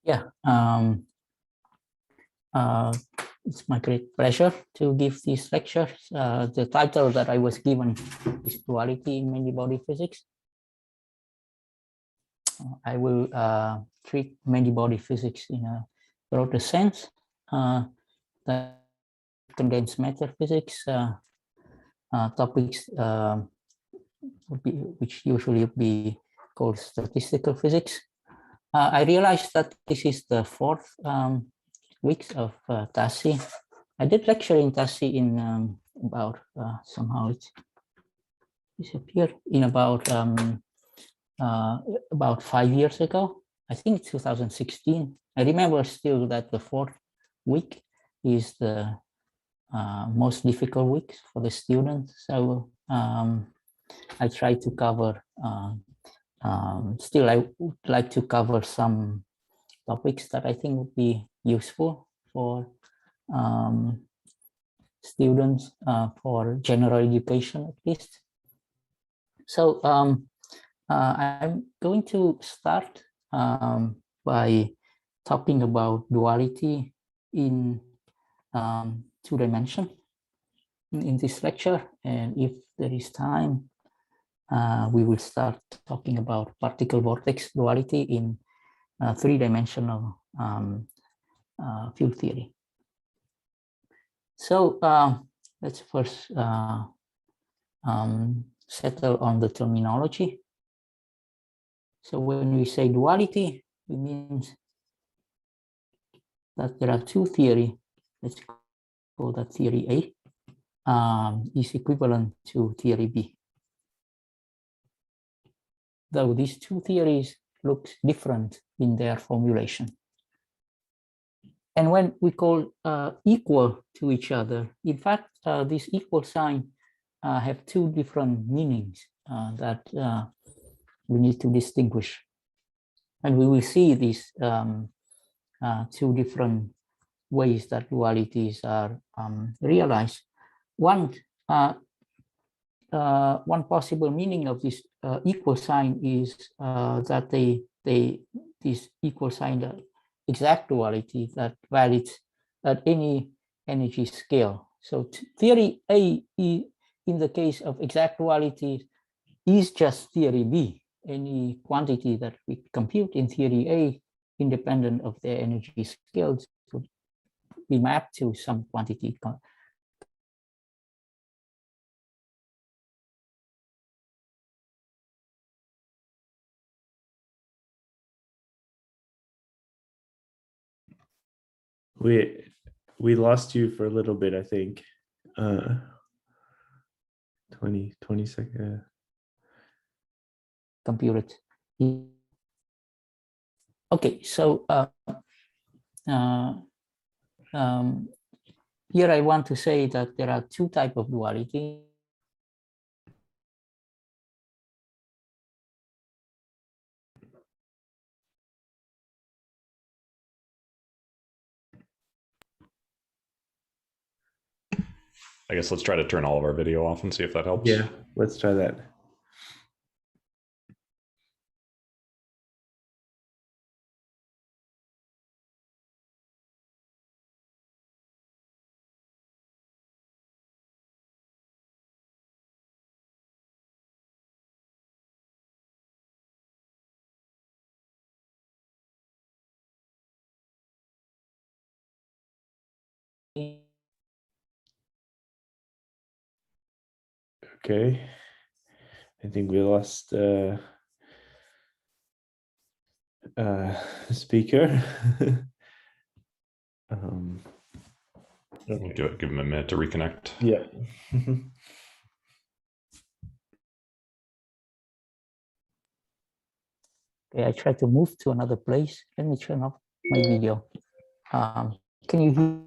Yeah, it's my great pleasure to give this lecture. The title that I was given is Duality in Many-Body Physics. I will treat many-body physics in a broader sense. The condensed matter physics topics which usually would be called statistical physics. I realized that this is the fourth week of TASI. I did lecture in TASI in about somehow it's disappeared in about 5 years ago. I think it's 2016. I remember still that the fourth week is the most difficult week for the students. So I try to cover, still I would like to cover some topics that I think would be useful for students for general education at least. So I'm going to start by talking about duality in two dimensions in this lecture, and if there is time, we will start talking about particle vortex duality in three-dimensional field theory. So let's first settle on the terminology. So when we say duality, it means that there are two theories. Let's call that theory A is equivalent to theory B. Though these two theories look different in their formulation. And when we call equal to each other, in fact, this equal sign have two different meanings that we need to distinguish. And we will see these two different ways that dualities are realized. One possible meaning of this equal sign is that this equal sign exact duality that validates at any energy scale. So theory A in the case of exact duality is just theory B. Any quantity that we compute in theory A, independent of their energy scales, would be mapped to some quantity. We lost you for a little bit, I think. 20 seconds. Computer. Okay, so here I want to say that there are two types of duality. I guess let's try to turn all of our video off and see if that helps. Yeah, let's try that. Okay, I think we lost speaker. Okay. Give him a minute to reconnect. Yeah. Okay, I try to move to another place. Let me turn off my video. Can you hear?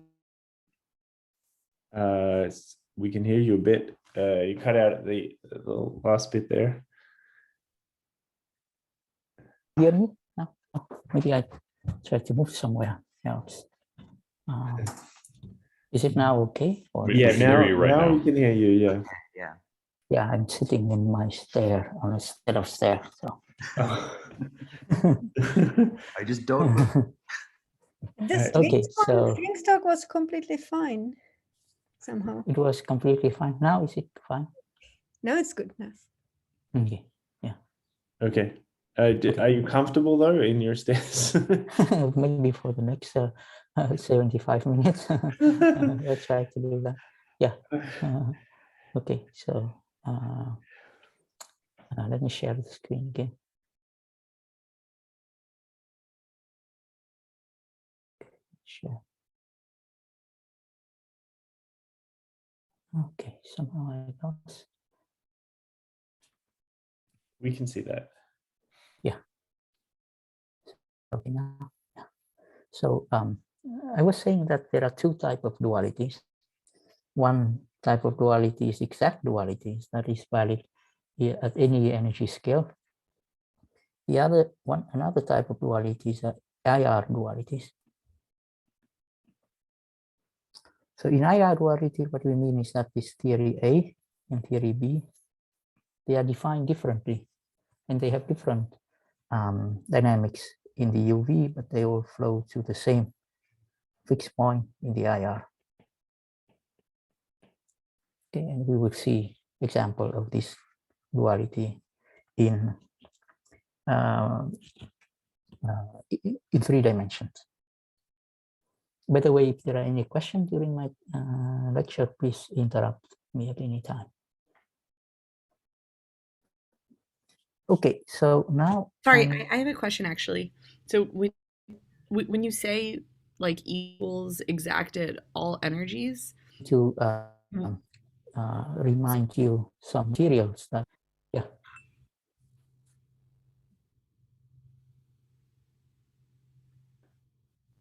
We can hear you a bit. You cut out the last bit there. Hear me? No? Oh, maybe I try to move somewhere else. Is it now okay? Or yeah, now we can hear you. Yeah. Yeah, I'm sitting in my stair on a set of stairs. So. Oh. I just don't. This Okay, so Link's talk was completely fine somehow. it was completely fine. Now is it fine? Now it's good now. Okay. Okay. Are you comfortable though in your stance? Maybe for the next 75 minutes. Let's try to do that. Yeah. Okay, so let me share the screen again. Sure. Okay, somehow I lost. We can see that. Okay, now. Yeah. So I was saying that there are two types of dualities. One type of duality is exact dualities, that is valid at any energy scale. Another type of dualities are IR dualities. So in IR duality, what we mean is that this theory A and theory B, they are defined differently, and they have different dynamics in the UV, but they all flow to the same fixed point in the IR. Okay, and we will see example of this duality in 3 dimensions. By the way, if there are any questions during my lecture, please interrupt me at any time. Okay, so now. Sorry, I have a question actually. So when you say like equals exacted all energies, to remind you some materials that, yeah.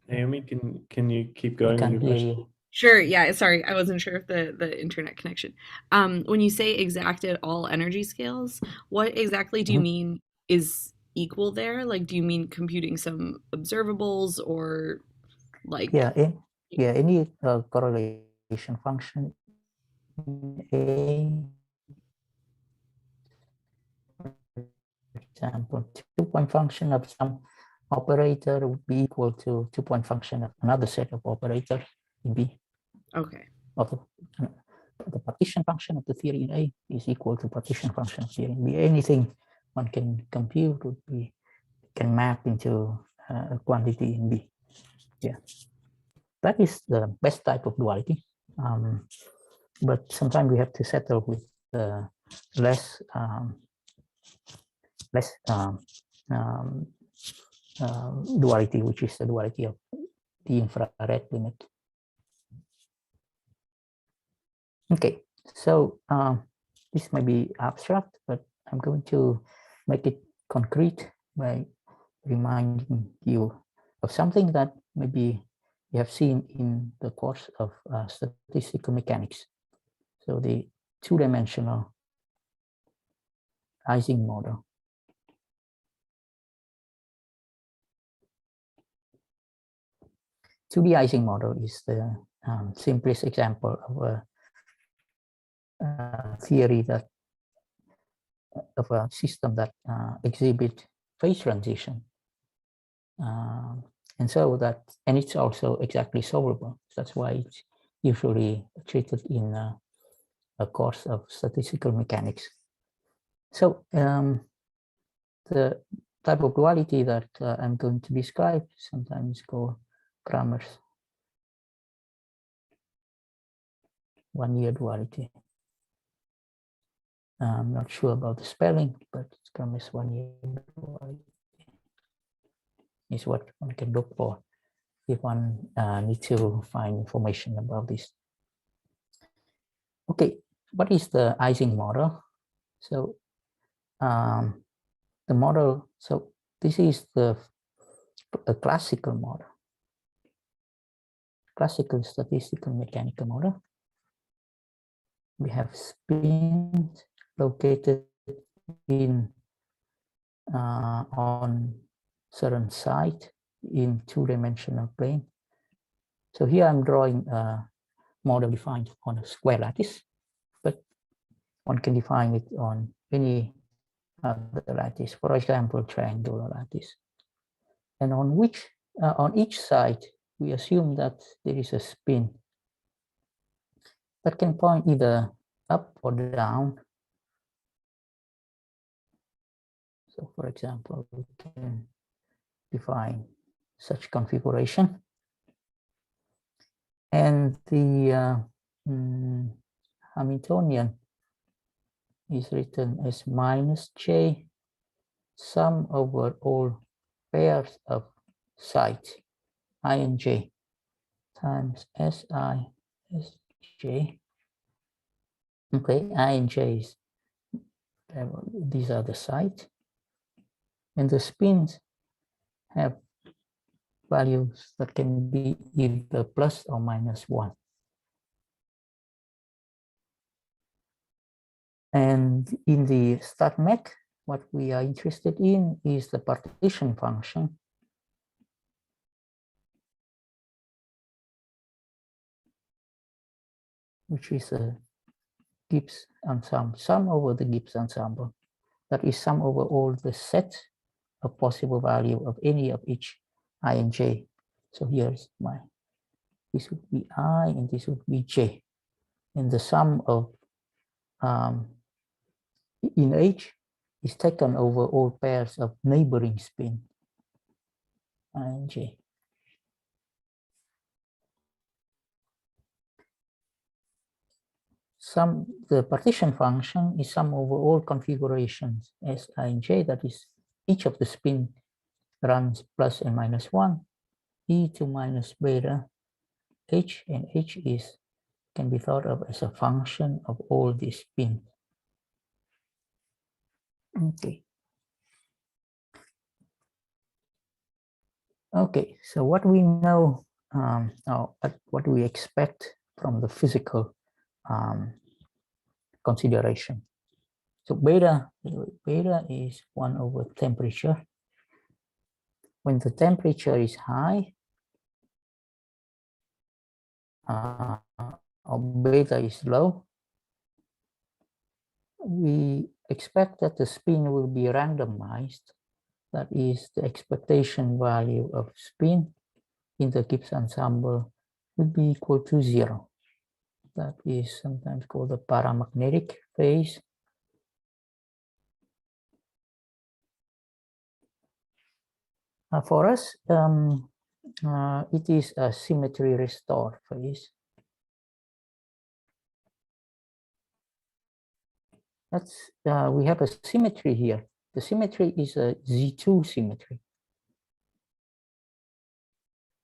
Naomi, can you keep going? I can't with your hear question? you. sure, yeah, sorry, I wasn't sure if the internet connection. When you say exacted all energy scales, what exactly do you mean is equal there? Like, do you mean computing some observables or like? Yeah, any correlation function A, for example, 2-point function of some operator would be equal to 2-point function of another set of operators in B. Okay. Of the partition function of the theory in A is equal to partition function of theory in B. Anything one can compute would be, can map into a quantity in B. Yeah, that is the best type of duality. But sometimes we have to settle with less duality, which is the duality of the infrared limit. Okay, so this may be abstract, but I'm going to make it concrete by reminding you of something that maybe you have seen in the course of statistical mechanics. So the 2-dimensional Ising model. The Ising model is the simplest example of a theory that of a system that exhibit phase transition, and so that, and it's also exactly solvable. That's why it's usually treated in a course of statistical mechanics. So the type of duality that I'm going to describe sometimes called Kramer's one-year duality. I'm not sure about the spelling, but it's Kramer's one-year duality. Is what one can look for if one needs to find information about this. Okay, what is the Ising model? So the model, so this is a classical model, classical statistical mechanical model. We have spins located in on certain site in 2-dimensional plane. So here I'm drawing a model defined on a square lattice, but one can define it on any other lattice, for example, triangular lattice. And on each side, we assume that there is a spin that can point either up or down. So for example, we can define such configuration. And the Hamiltonian is written as minus J sum over all pairs of sides I and J times SI SJ. Okay, I and J is, these are the sides, and the spins have values that can be either plus or minus 1. And in the StatMech, what we are interested in is the partition function, which is a Gibbs ensemble, sum over the Gibbs ensemble. That is sum over all the set of possible value of any of each I and J. So here's this would be I and this would be J. And the sum of in H is taken over all pairs of neighboring spin I and J. The partition function is sum over all configurations S, I, and J. That is, each of the spin runs plus and minus 1, e to minus beta H, and H can be thought of as a function of all these spins. Okay. Okay, so what we know, what do we expect from the physical consideration? So beta is 1 over temperature. When the temperature is high, or beta is low, we expect that the spin will be randomized. That is, the expectation value of spin in the Gibbs ensemble will be equal to 0. That is sometimes called the paramagnetic phase. For us, it is a symmetry restored phase. We have a symmetry here. The symmetry is a Z2 symmetry.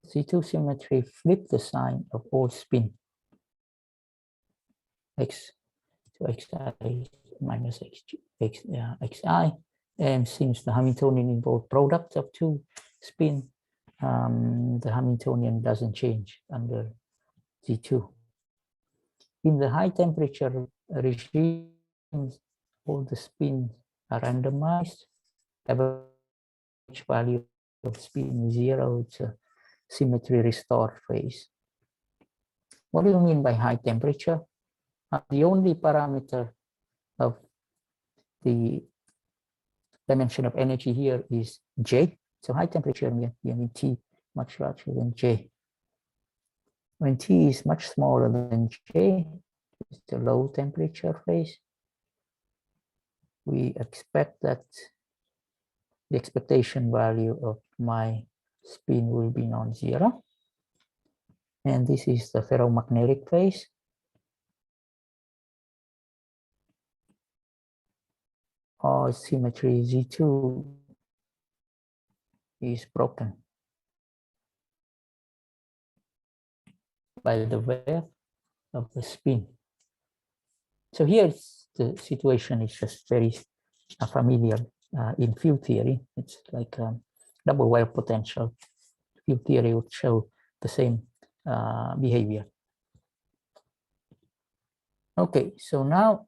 Z2 symmetry flip the sign of all spin. X to xi minus xi. And since the Hamiltonian involves product of two spin, the Hamiltonian doesn't change under Z2. In the high temperature regime, all the spins are randomized. Average value of spin is 0. It's a symmetry restored phase. What do you mean by high temperature? The only parameter of the dimension of energy here is J. So high temperature means T much larger than J. When T is much smaller than J, it's the low temperature phase. We expect that the expectation value of my spin will be non-zero. And this is the ferromagnetic phase. Or symmetry Z2 is broken by the wave of the spin. So here the situation is just very familiar in field theory. It's like double wave potential. Field theory would show the same behavior. Okay, so now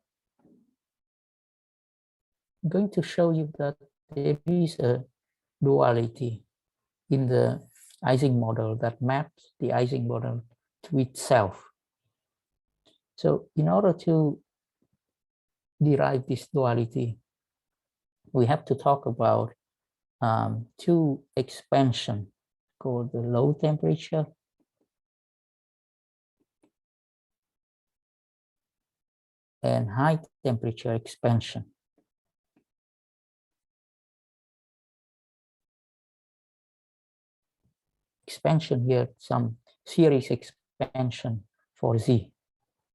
I'm going to show you that there is a duality in the Ising model that maps the Ising model to itself. So in order to derive this duality, we have to talk about two expansion called the low temperature and high temperature expansion. Expansion here, some series expansion for Z,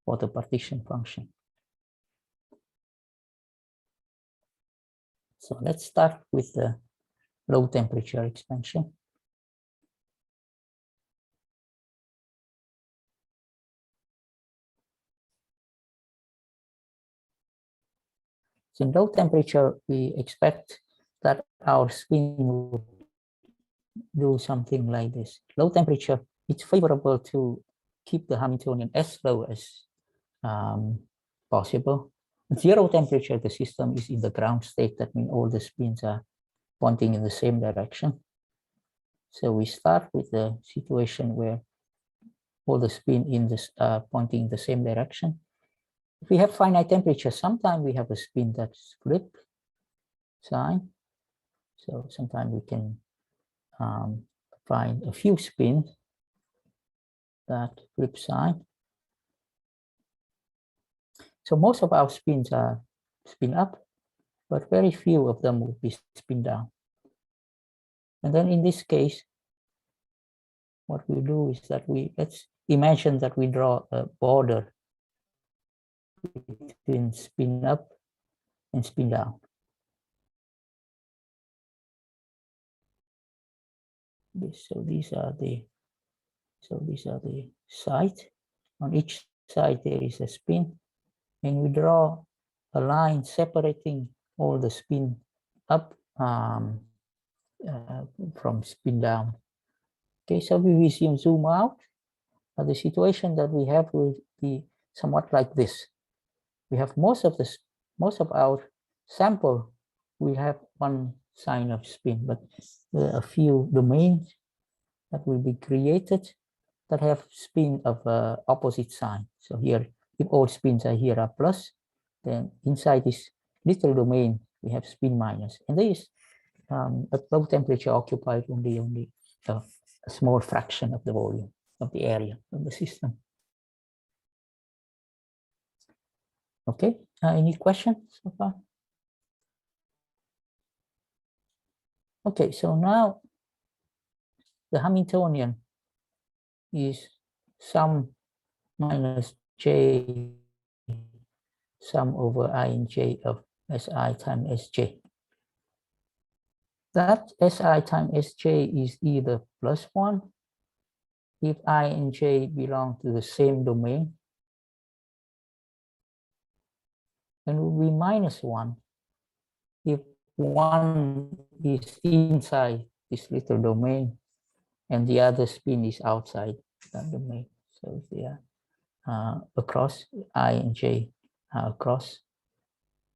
for the partition function. So let's start with the low temperature expansion. So in low temperature, we expect that our spin will do something like this. Low temperature, it's favorable to keep the Hamiltonian as low as possible. At zero temperature, the system is in the ground state. That means all the spins are pointing in the same direction. So we start with the situation where all the spin in this pointing in the same direction. If we have finite temperature, sometimes we have a spin that's flip sign. So sometimes we can find a few spins that flip sign. So most of our spins are spin up, but very few of them will be spin down. And then in this case, what we do is that let's imagine that we draw a border between spin up and spin down. So these are the sides. On each side there is a spin, and we draw a line separating all the spin up from spin down. Okay, so we zoom out. The situation that we have will be somewhat like this. We have most of our sample, we have one sign of spin, but there are a few domains that will be created that have spin of opposite sign. So here, if all spins are here are plus, then inside this little domain, we have spin minus. And this at low temperature occupied only a small fraction of the volume of the area of the system. Okay, any questions so far? Okay, so now the Hamiltonian is sum minus j sum over I and j of Si times Sj. That Si times Sj is either plus 1 if I and j belong to the same domain, and will be minus 1 if 1 is inside this little domain and the other spin is outside that domain. So if they are across I and j across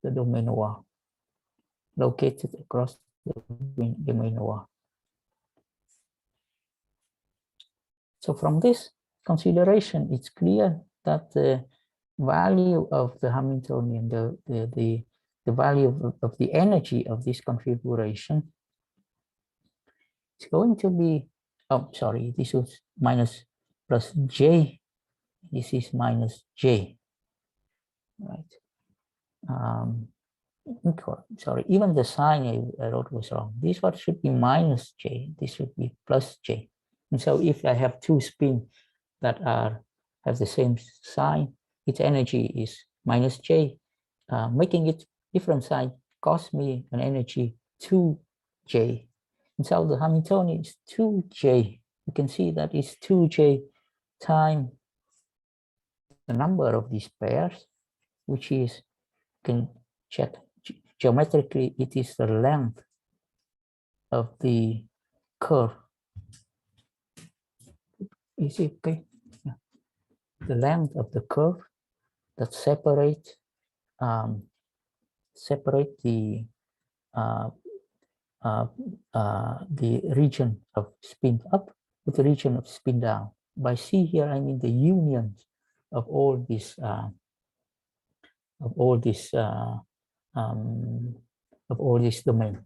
the domain OR, located across the domain OR. So from this consideration, it's clear that the value of the Hamiltonian, the value of the energy of this configuration is going to be, oh, sorry, this was minus plus j, this is minus j, right? Sorry, even the sign I wrote was wrong. This one should be minus j, this should be plus j. And so if I have two spins that have the same sign, its energy is minus j. Making it different sign costs me an energy 2j. And so the Hamiltonian is 2j. You can see that it's 2j times the number of these pairs, which is, you can check geometrically, it is the length of the curve. Is it okay? Yeah. The length of the curve that separate the region of spin up with the region of spin down. By C here, I mean the unions of all these of all this domain.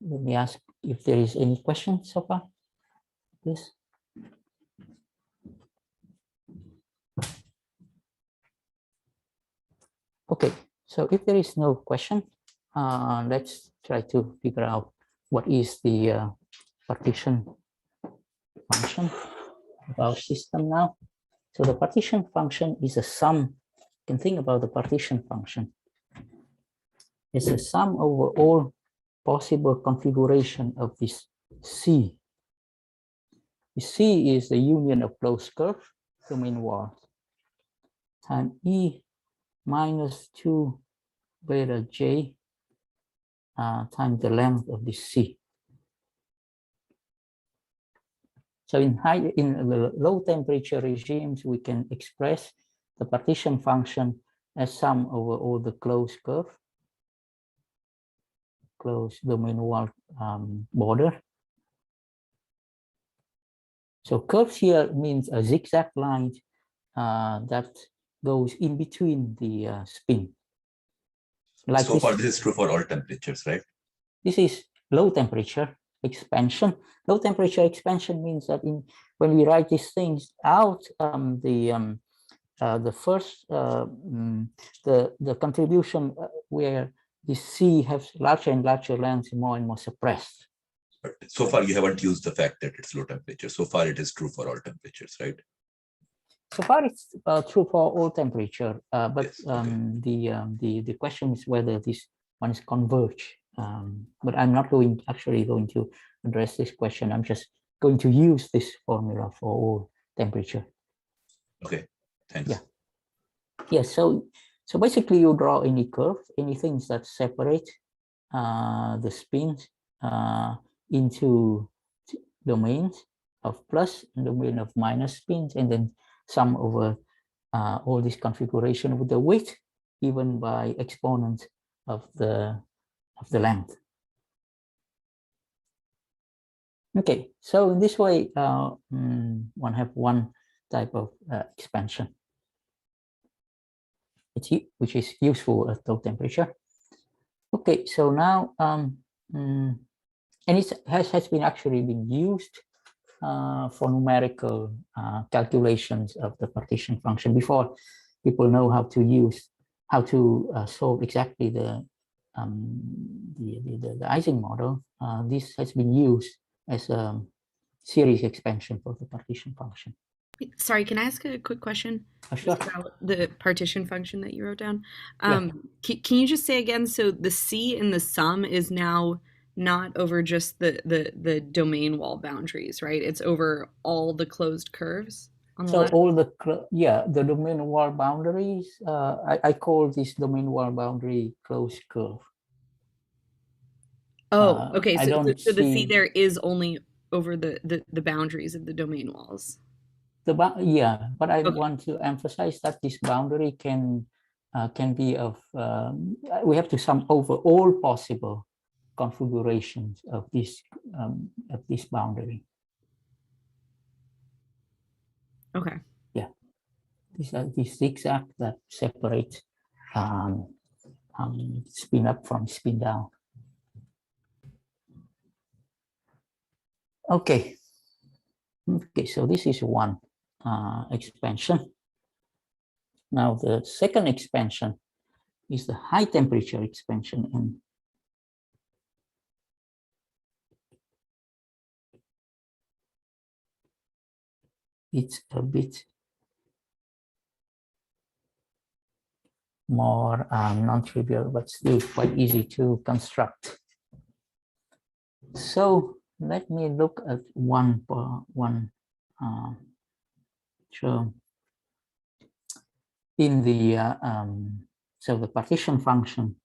Let me ask if there is any question so far. Please. Okay, so if there is no question, let's try to figure out what is the partition function of our system now. So the partition function is a sum. You can think about the partition function. It's a sum over all possible configuration of this C. The C is the union of closed curve, domain walls, and E minus 2 beta J times the length of this C. So in the low temperature regimes, we can express the partition function as sum over all the closed curve, closed domain wall border. So curves here means a zigzag line that goes in between the spin. Like so far, this is true for all temperatures, right? This is low temperature expansion. Low temperature expansion means that when we write these things out, the contribution where the C has larger and larger lengths, more and more suppressed. But so far, you haven't used the fact that it's low temperature. So far, it is true for all temperatures, right? So far, it's true for all temperature, but Yes, okay. the question is whether these ones converge. But I'm not actually going to address this question. I'm just going to use this formula for all temperature. Okay, thanks. Yeah. Yeah. So basically, you draw any curve, anything that separate the spins into domains of plus and domain of minus spins, and then sum over all this configuration with the weight given by exponent of the length. Okay, so in this way, one have one type of expansion, which is useful at low temperature. Okay, so now, and it has been actually been used for numerical calculations of the partition function. Before people know how to solve exactly the Ising model, this has been used as a series expansion for the partition function. Sorry, can I ask a quick question? Sure. About the partition function that you wrote down? Yeah. Can you just say again, so the C in the sum is now not over just the domain wall boundaries, right? It's over all the closed curves on the So left? all the domain wall boundaries, I call this domain wall boundary closed curve. Oh, okay. I So don't the C see there is only over the boundaries of the domain walls. yeah, but I Okay. want to emphasize that this boundary can be of we have to sum over all possible configurations of this boundary. Okay. Yeah, this zigzag that separates spin up from spin down. Okay. Okay, so this is one expansion. Now the second expansion is the high temperature expansion, and it's a bit more non-trivial, but still quite easy to construct. So let me look at one term in the so the partition function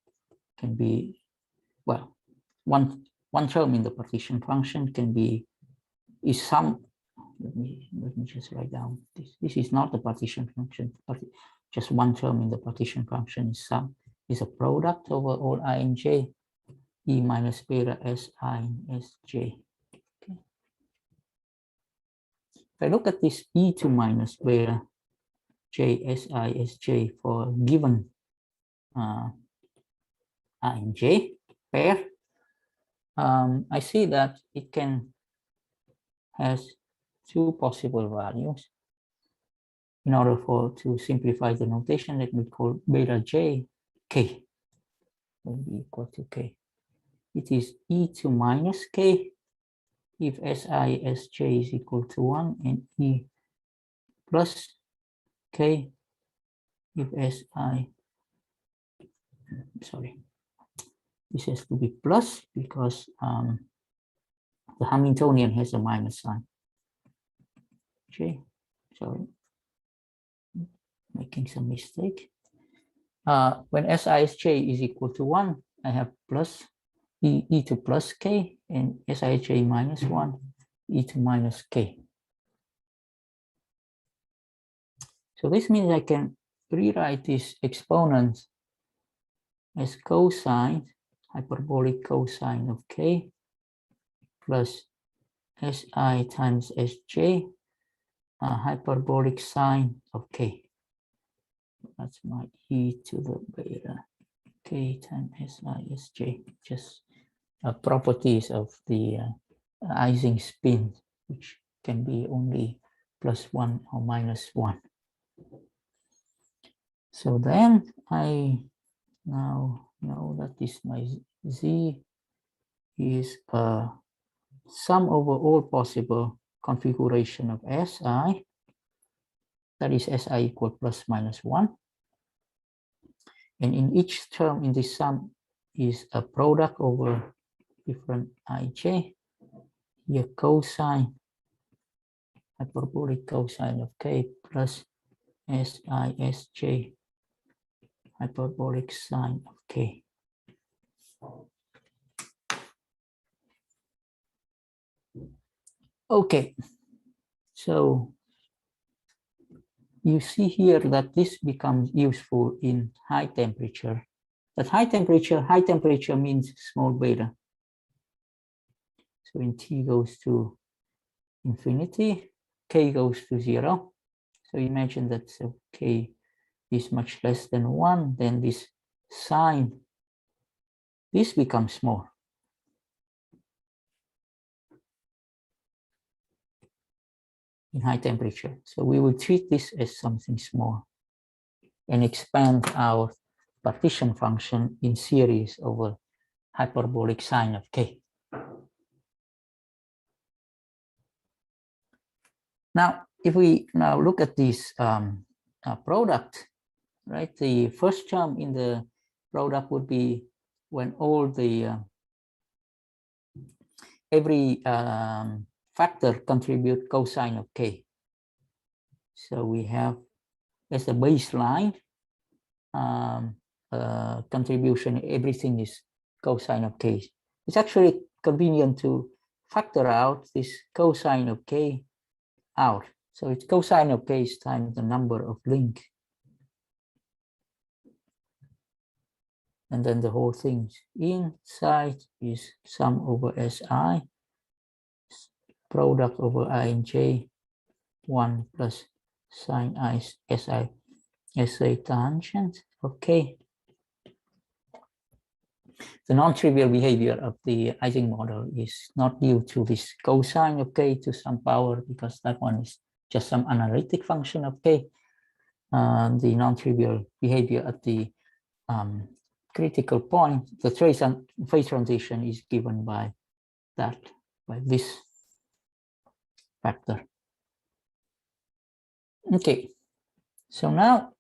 can be, well, one term in the partition function can be is some. Let me just write down this. This is not the partition function. Just one term in the partition function is sum, is a product over all I and j, e minus beta s I and s j. Okay. If I look at this e2 minus beta j s I s j for given I and j pair, I see that it has two possible values. In order to simplify the notation, let me call beta j k will be equal to k. It is e to minus k if si sj is equal to 1, and e plus k if si, sorry, this has to be plus because the Hamiltonian has a minus sign. J, sorry, making some mistake. When SISJ is equal to 1, I have plus e to plus k, and SIJ minus 1, e to minus k. So this means I can rewrite this exponent as cosine, hyperbolic cosine of k plus si times sj, hyperbolic sine of k. That's my e to the beta k times si sj, just properties of the Ising spin, which can be only +1 or -1. So then I now know that this my z is a sum over all possible configuration of si, that is si equal ±1. And in each term in this sum is a product over different ij, here cosine, hyperbolic cosine of k plus SISJ, hyperbolic sine of k. Okay, so you see here that this becomes useful in high temperature. At high temperature means small beta. So when T goes to infinity, K goes to 0. So imagine that K is much less than 1, then this sine, this becomes small. In high temperature. So we will treat this as something small and expand our partition function in series over hyperbolic sine of k. Now, if we now look at this product, right? The first term in the product would be when all the every factor contribute cosine of k. So we have as a baseline contribution, everything is cosine of k. It's actually convenient to factor out this cosine of k out. So it's cosine of k times the number of link. And then the whole thing inside is sum over si, product over I and j, 1 plus sine I si SA tangent of k. The non-trivial behavior of the Ising model is not due to this cosine of k to some power, because that one is just some analytic function of k. The non-trivial behavior at the critical point, the phase transition is given by this factor. Okay, so now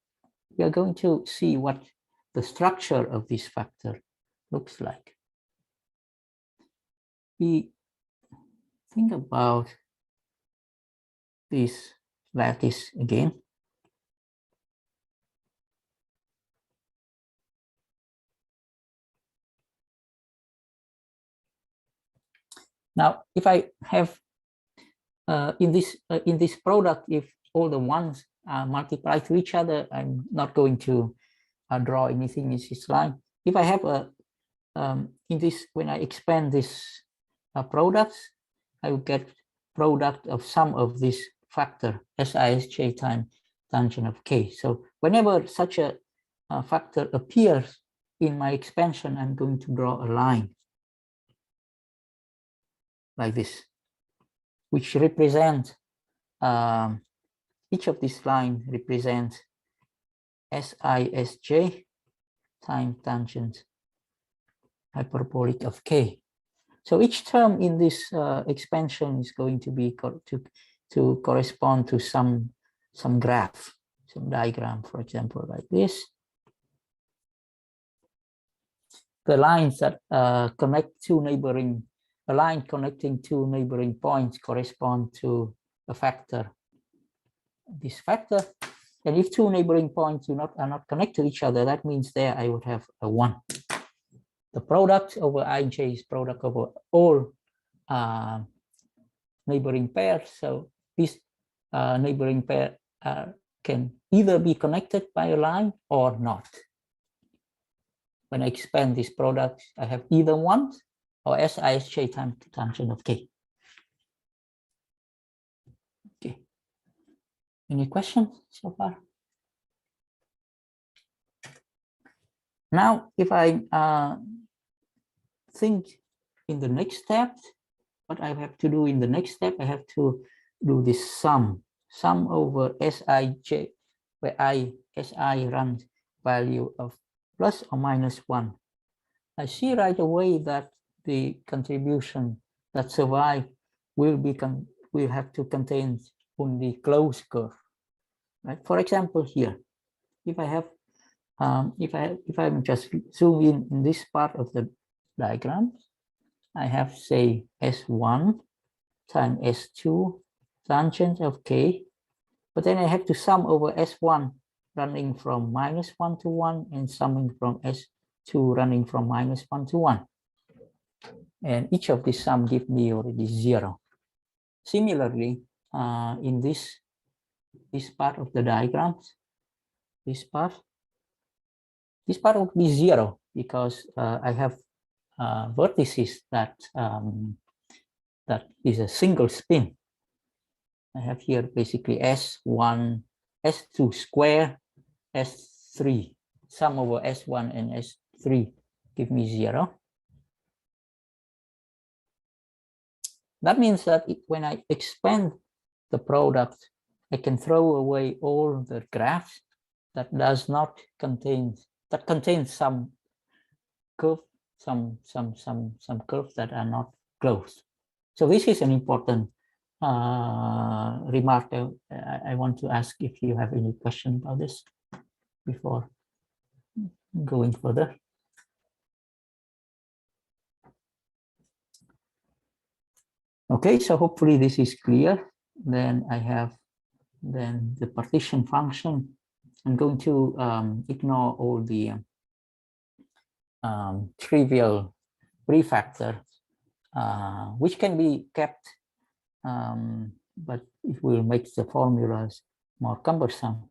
we are going to see what the structure of this factor looks like. We think about this lattice again. Now, if I have in this product, if all the ones multiply to each other, I'm not going to draw anything in this line. If I have a in this, when I expand this products, I will get product of sum of this factor SISJ times tangent of k. So whenever such a factor appears in my expansion, I'm going to draw a line like this, which represents, each of these lines represents SISJ times tangent hyperbolic of K. So each term in this expansion is going to be to correspond to some graph, some diagram, for example, like this. The lines that connect two neighboring, a line connecting two neighboring points correspond to a factor, this factor. And if two neighboring points are not connected to each other, that means there I would have a 1. The product over ij is product over all neighboring pairs. So this neighboring pair can either be connected by a line or not. When I expand this product, I have either 1 or SISJ times tangent of K. Okay. Any questions so far? Now, if I think in the next step, what I have to do in the next step, I have to do this sum over Sij, where Si runs value of plus or minus 1. I see right away that the contribution that survive will have to contain only closed curve. Right? For example, here, if I have if I'm just zoom in this part of the diagram, I have, say, S1 times S2 tangent of K, but then I have to sum over S1 running from -1 to 1 and summing from S2 running from -1 to 1. And each of these sum give me already 0. Similarly, in this part of the diagrams, this part would be 0 because I have vertices that is a single spin. I have here basically S1, S2 square, S3, sum over S1 and S3 give me 0. That means that when I expand the product, I can throw away all the graphs that does not contain, that contains some curve, some curves that are not closed. So this is an important remark. I want to ask if you have any question about this before going further. Okay, so hopefully this is clear. Then I have the partition function. I'm going to ignore all the trivial prefactor, which can be kept, but it will make the formulas more cumbersome.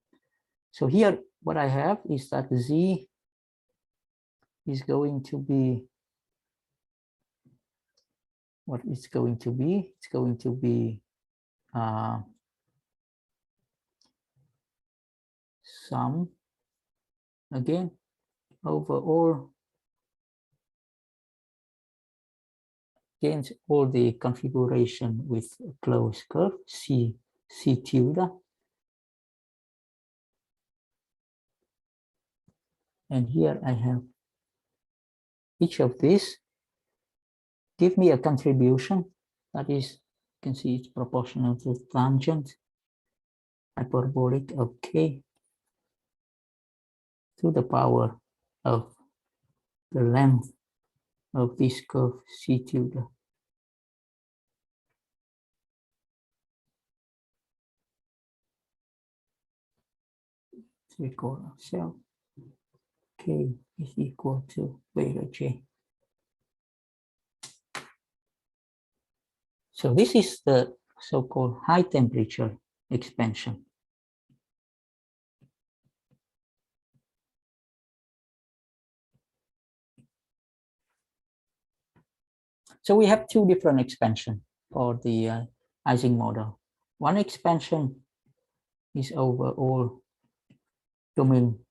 So here, what I have is that Z is going to be what it's going to be. It's going to be sum again over all against all the configuration with a closed curve C tilde. And here I have each of these give me a contribution that is, you can see it's proportional to tangent hyperbolic of K to the power of the length of this curve C tilde. So we call ourselves K is equal to beta J. So this is the so-called high temperature expansion. So we have two different expansions for the Ising model. One expansion is over all domain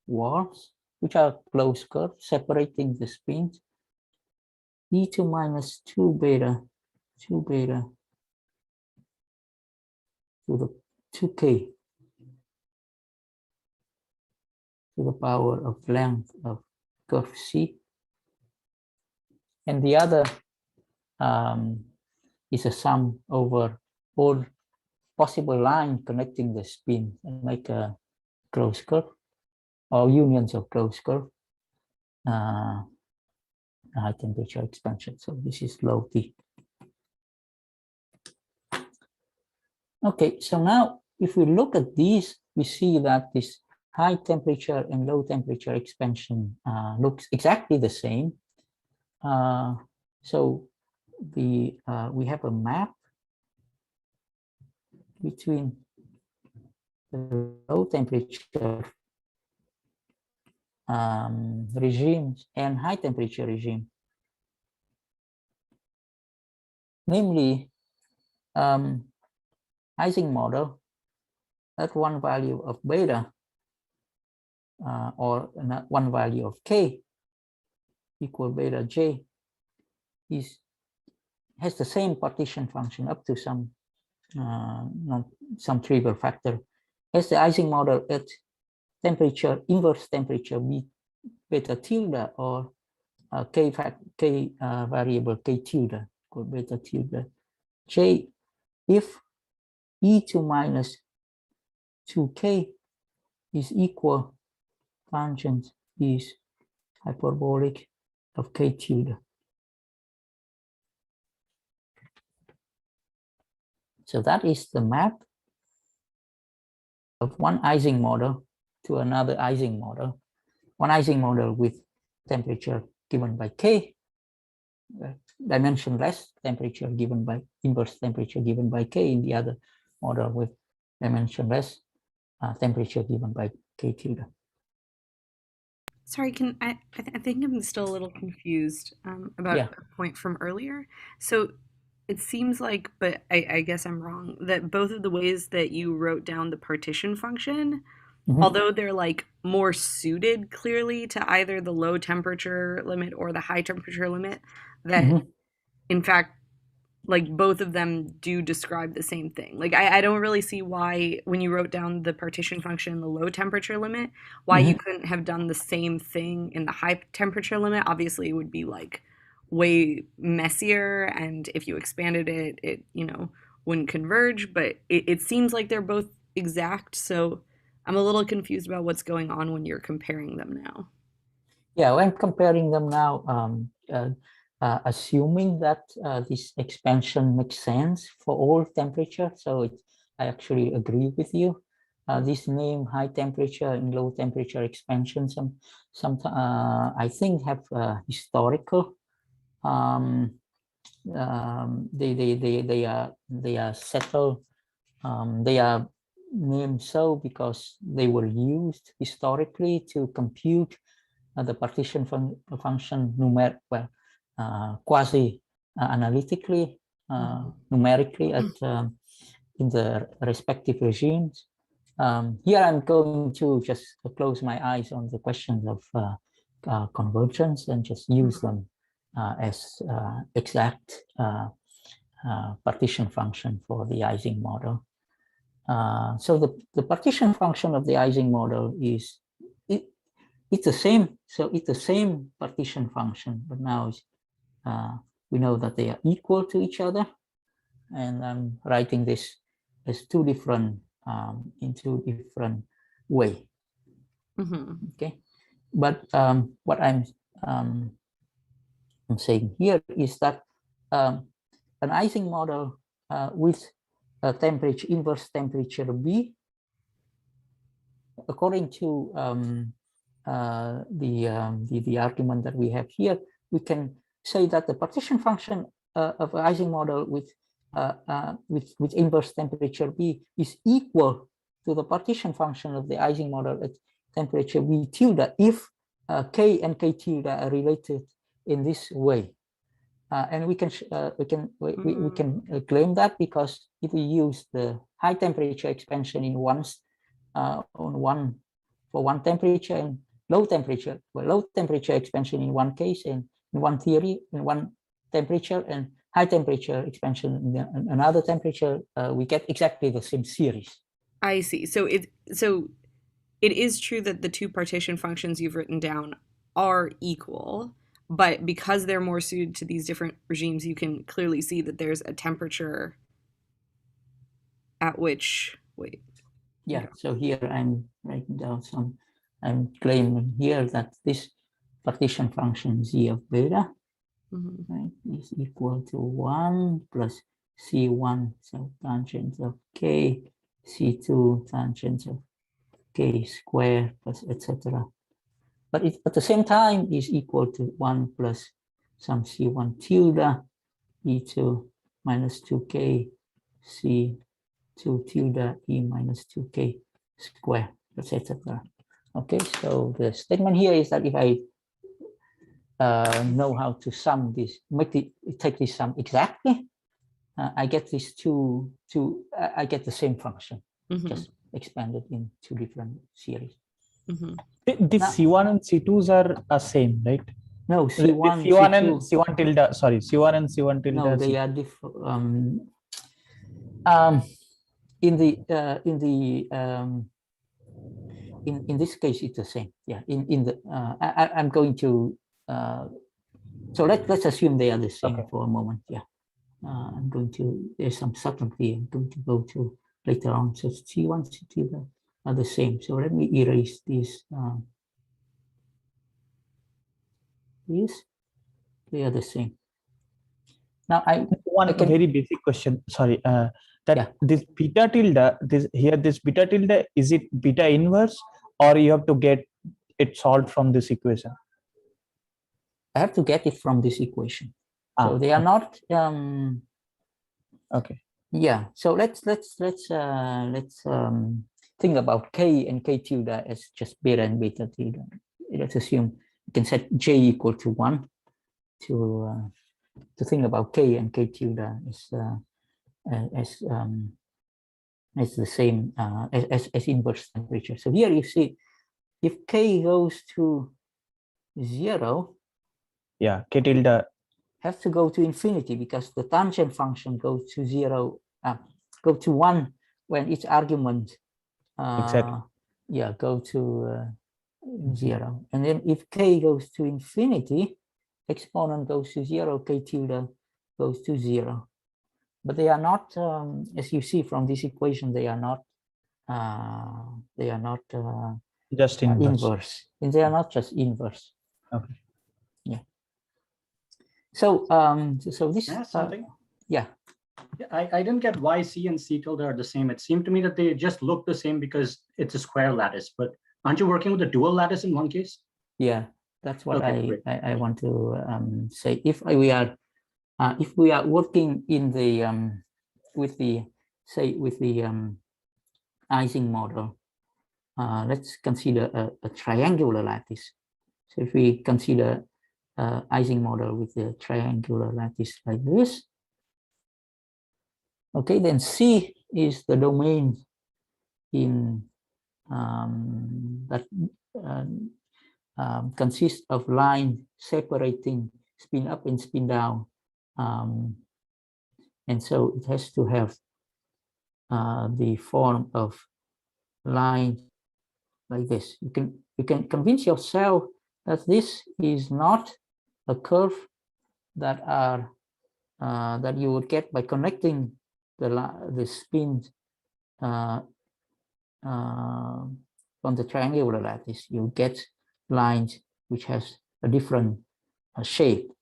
walls, which are closed curves separating the spins, E2 minus 2 beta to the 2k to the power of length of curve C. And the other is a sum over all possible lines connecting the spin and make a closed curve or unions of closed curve, high temperature expansion. So this is low T. Okay, so now if we look at these, we see that this high temperature and low temperature expansion looks exactly the same. So we have a map between the low temperature regimes and high temperature regime. Namely, Ising model at one value of beta or one value of k equal beta j has the same partition function up to some trivial factor as the Ising model at temperature, inverse temperature b beta tilde or k variable k tilde equal beta tilde j if E2 minus 2k is equal tangent is hyperbolic of k tilde. So that is the map of one Ising model to another Ising model. One Ising model with temperature given by k, dimensionless temperature given by inverse temperature given by k, in the other model with dimensionless temperature given by k tilde. Sorry, I think I'm still a little confused about a point from earlier. So it seems like, but I guess I'm wrong, that both of the ways that you wrote down the partition function, although they're like more suited clearly to either the low temperature limit or the high temperature limit, that in fact, like both of them do describe the same thing. Like I don't really see why, when you wrote down the partition function in the low temperature limit, why you couldn't have done the same thing in the high temperature limit. Obviously it would be like way messier, and if you expanded it, it wouldn't converge, but it seems like they're both exact. So I'm a little confused about what's going on when you're comparing them now. Yeah, when comparing them now, assuming that this expansion makes sense for all temperature, so I actually agree with you. This name high temperature and low temperature expansion, I think have historical. They are settled. They are named so because they were used historically to compute the partition function quasi analytically, numerically at in the respective regimes. Here I'm going to just close my eyes on the questions of convergence and just use them as exact partition function for the Ising model. So the partition function of the Ising model is it's the same. So it's the same partition function, but now we know that they are equal to each other, and I'm writing this as two different in two different way. Okay, but what I'm saying here is that an Ising model with a temperature inverse temperature B, according to the argument that we have here, we can say that the partition function of an Ising model with inverse temperature B is equal to the partition function of the Ising model at temperature B tilde if K and K tilde are related in this way. And we can claim that because if we use the high temperature expansion in for one temperature and low temperature, well, low temperature expansion in one case and in one theory, in one temperature, and high temperature expansion in another temperature, we get exactly the same series. I see. So it is true that the two partition functions you've written down are equal, but because they're more suited to these different regimes, you can clearly see that there's a temperature at which, wait. Yeah, so here I'm writing down some, I'm claiming here that this partition function z of beta, right, is equal to 1 plus c1, so tangent of k, c2 tangent of k squared, plus etc. But it at the same time is equal to 1 plus some c1 tilde e2 minus 2k c2 tilde e minus 2k squared, etc. Okay, so the statement here is that if I know how to sum this, take this sum exactly, I get these I get the same function, just expanded in two different series. This C1 and C2s are same, right? No, C1, C1 C2, and C1 tilde, sorry, C1 and C1 tilde. no, they are different. In this case, it's the same. Yeah. I'm going to. So let's assume they are the same for a moment. Yeah. I'm going to. There's some subtlety I'm going to go to later on. So C1, C2 are the same. So let me erase this. These, they are the same. Now one very basic question. Sorry. This beta tilde, this beta tilde, is it beta inverse, or you have to get it solved from this equation? I have to get it from this equation. So they are not. Okay. Yeah. So let's think about k and k tilde as just beta and beta tilde. Let's assume you can set j equal to 1 to think about k and k tilde as the same as inverse temperature. So here you see, if k goes to 0, yeah, k tilde has to go to infinity because the tangent function goes to 0, go to 1 when its argument exactly, yeah, go to 0. And then if k goes to infinity, exponent goes to 0, k tilde goes to 0. But they are not, as you see from this equation, they are not just inverse. And they are not just inverse. Okay. Yeah. So so this something. Yeah. I didn't get why C and C tilde are the same. It seemed to me that they just look the same because it's a square lattice. But aren't you working with a dual lattice in one case? Yeah, that's what I want to say. If we are working in the with the Ising model, let's consider a triangular lattice. So if we consider Ising model with the triangular lattice like this, okay, then C is the domain in that consists of lines separating spin up and spin down, and so it has to have the form of line like this. You can convince yourself that this is not a curve that that you would get by connecting the spins on the triangular lattice. You get lines which has a different shape.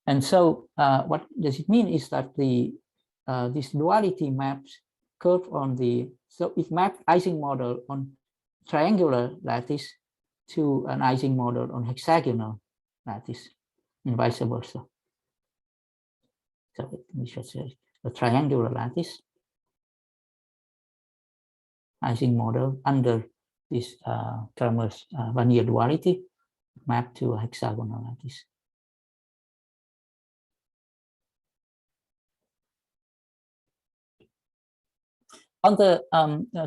And so what does it mean is that this duality maps curve on so it mapped Ising model on triangular lattice to an Ising model on hexagonal lattice and vice versa. So we should say the triangular lattice Ising model under this Kramers Vannier duality mapped to a hexagonal lattice. On the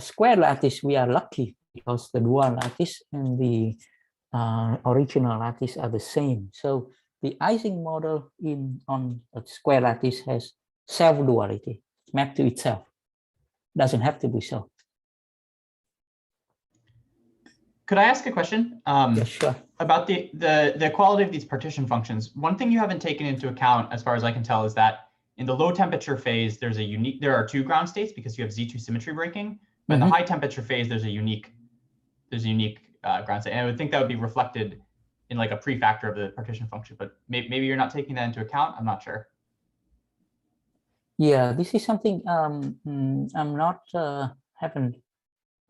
square lattice, we are lucky because the dual lattice and the original lattice are the same. So the Ising model on a square lattice has self-duality, mapped to itself. Doesn't have to be so. Could I ask a question? Yeah, sure. About the quality of these partition functions? One thing you haven't taken into account, as far as I can tell, is that in the low temperature phase, there are two ground states because you have Z2 symmetry breaking. But in the high temperature phase, there's a unique ground state. And I would think that would be reflected in like a prefactor of the partition function, but maybe you're not taking that into account. I'm not sure. Yeah, this is something I'm not haven't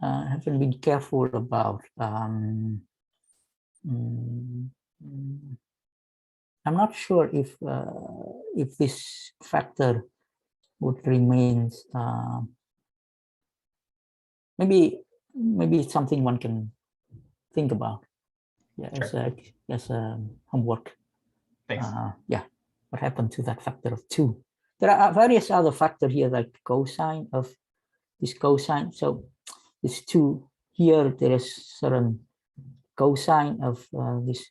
been careful about. I'm not sure if this factor would remain. Maybe it's something one can think about. Yeah, sure. as a homework. Thanks. Yeah, what happened to that factor of 2? There are various other factors here, like cosine of this cosine. So this 2 here, there is certain cosine of this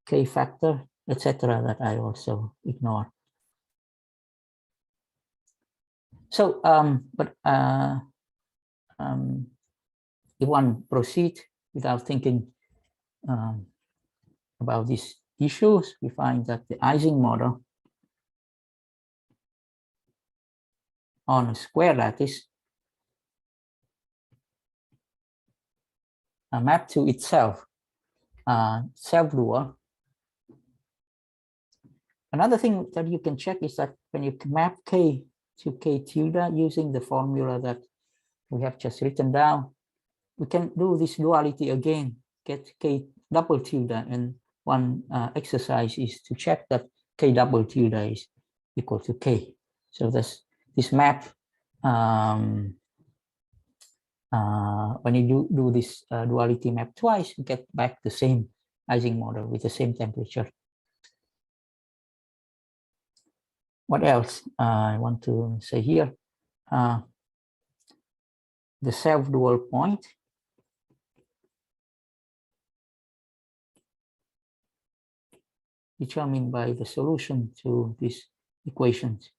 k factor, etc., that I also ignore. So, if one proceed without thinking about these issues, we find that the Ising model on a square lattice mapped to itself, self-dual. Another thing that you can check is that when you map k to k tilde using the formula that we have just written down, we can do this duality again, get k double tilde, and one exercise is to check that k double tilde is equal to k. So this map, when you do this duality map twice, you get back the same Ising model with the same temperature. What else I want to say here? The self-dual point determined by the solution to these equations.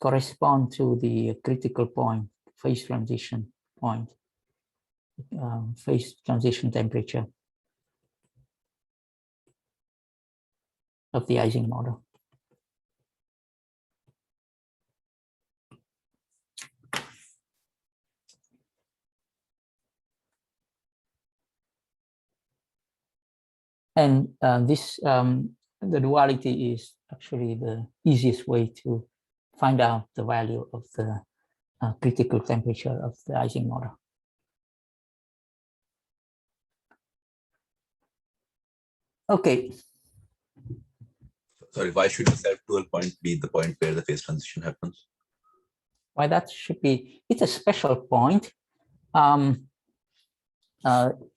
Correspond to the critical point, phase transition point, phase transition temperature of the Ising model. And the duality is actually the easiest way to find out the value of the critical temperature of the Ising model. Okay. Sorry, why should the self-dual point be the point where the phase transition happens? Why that should be? It's a special point.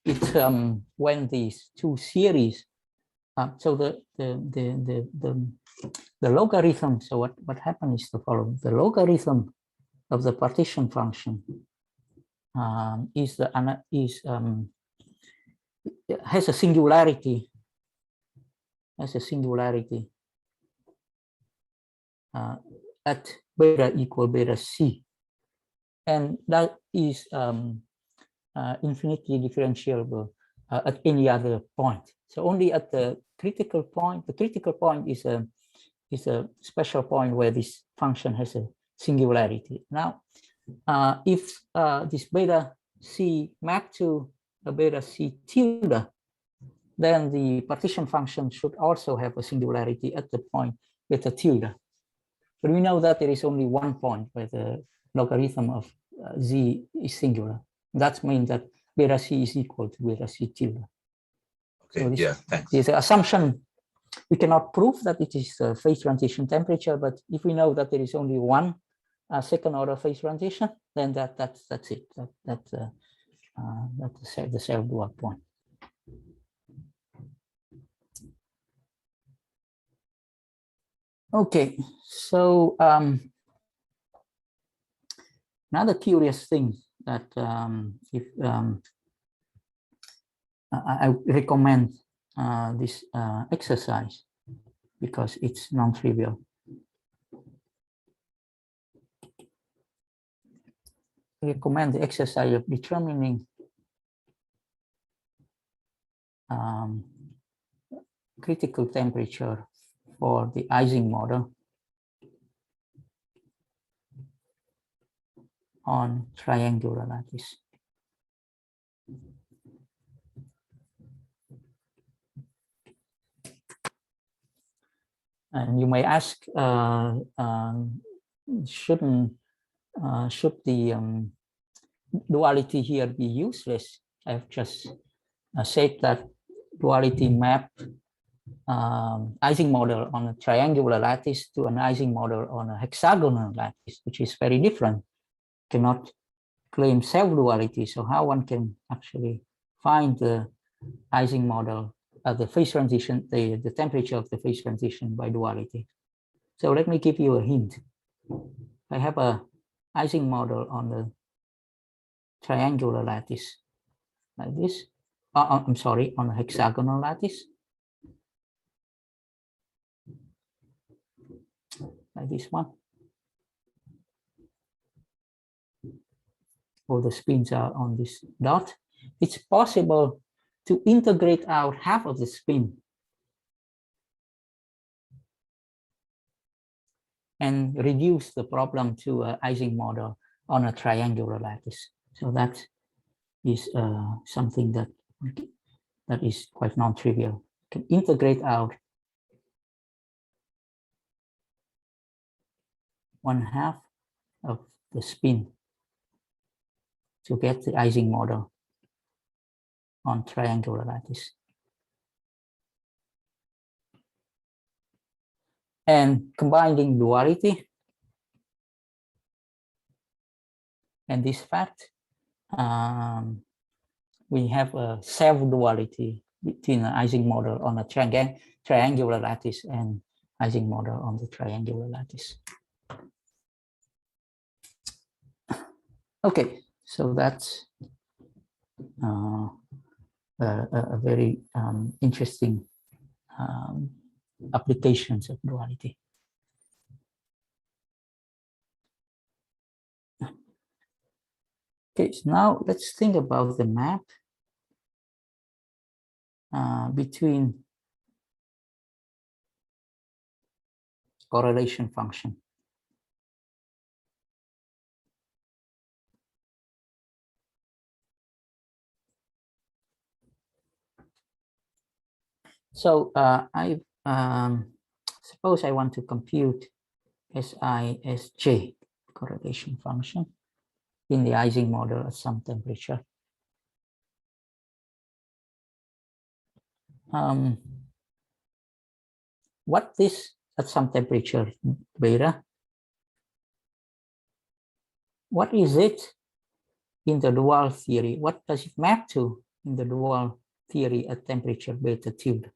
It's when these two series. So the logarithm. So what happened is the following: the logarithm of the partition function has a singularity. At beta equal beta c, and that is infinitely differentiable at any other point. So only at the critical point. The critical point is a special point where this function has a singularity. Now, if this beta c mapped to a beta c tilde, then the partition function should also have a singularity at the point beta tilde. But we know that there is only one point where the logarithm of z is singular. That means that beta c is equal to beta c tilde. Okay, so this, yeah, thanks. This assumption, we cannot prove that it is a phase transition temperature, but if we know that there is only one second order phase transition, then that's it. That's the self-dual point. Okay, so Another curious thing that I recommend this exercise because it's non-trivial. I recommend the exercise of determining critical temperature for the Ising model on triangular lattice. And you may ask, should the duality here be useless? I've just said that duality map Ising model on a triangular lattice to an Ising model on a hexagonal lattice, which is very different. Cannot claim self-duality. So how one can actually find the Ising model of the phase transition, the temperature of the phase transition by duality. So let me give you a hint. I have a Ising model on the triangular lattice like this. I'm sorry, on a hexagonal lattice. Like this one. All the spins are on this dot. It's possible to integrate out half of the spin and reduce the problem to an Ising model on a triangular lattice. So that is something that is quite non-trivial. Can integrate out 1/2 of the spin to get the Ising model on triangular lattice. And combining duality and this fact, we have a self-duality between an Ising model on a triangular lattice and Ising model on the triangular lattice. Okay, so that's a very interesting applications of duality. Okay, so now let's think about the map between correlation function. So I suppose I want to compute SISJ correlation function in the Ising model at some temperature. What is at some temperature beta? What is it in the dual theory? What does it map to in the dual theory at temperature beta tilde?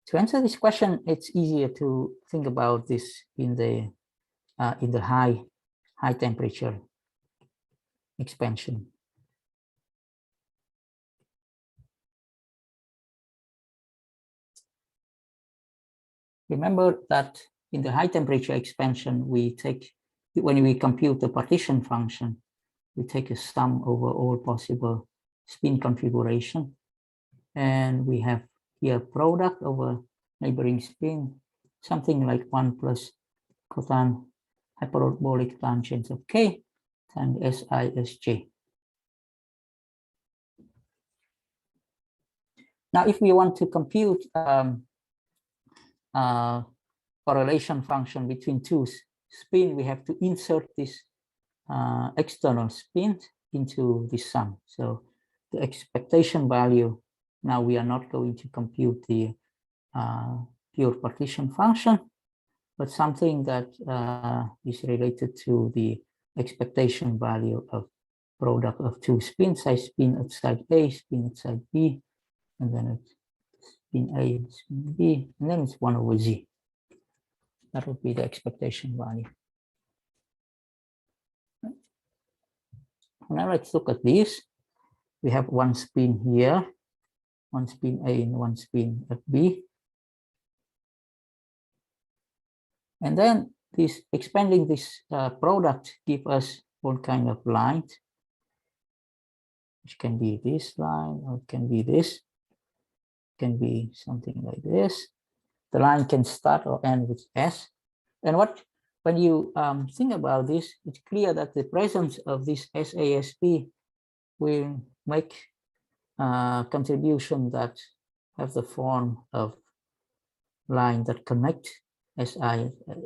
To answer this question, it's easier to think about this in the high temperature expansion. Remember that in the high temperature expansion, when we compute the partition function, we take a sum over all possible spin configuration. And we have here product over neighboring spin, something like 1 plus cotan hyperbolic tangents of K and SISJ. Now, if we want to compute correlation function between two spin, we have to insert this external spin into this sum. So the expectation value, now we are not going to compute the pure partition function, but something that is related to the expectation value of product of two spins, I spin at side A, spin at side B, and then spin A and spin B, and then it's 1 over Z. That would be the expectation value. Now let's look at this. We have one spin here, one spin A and one spin at B. And then this expanding this product give us one kind of line, which can be this line, or it can be this, it can be something like this. The line can start or end with S. And when you think about this, it's clear that the presence of this SASP will make a contribution that have the form of line that connect SA and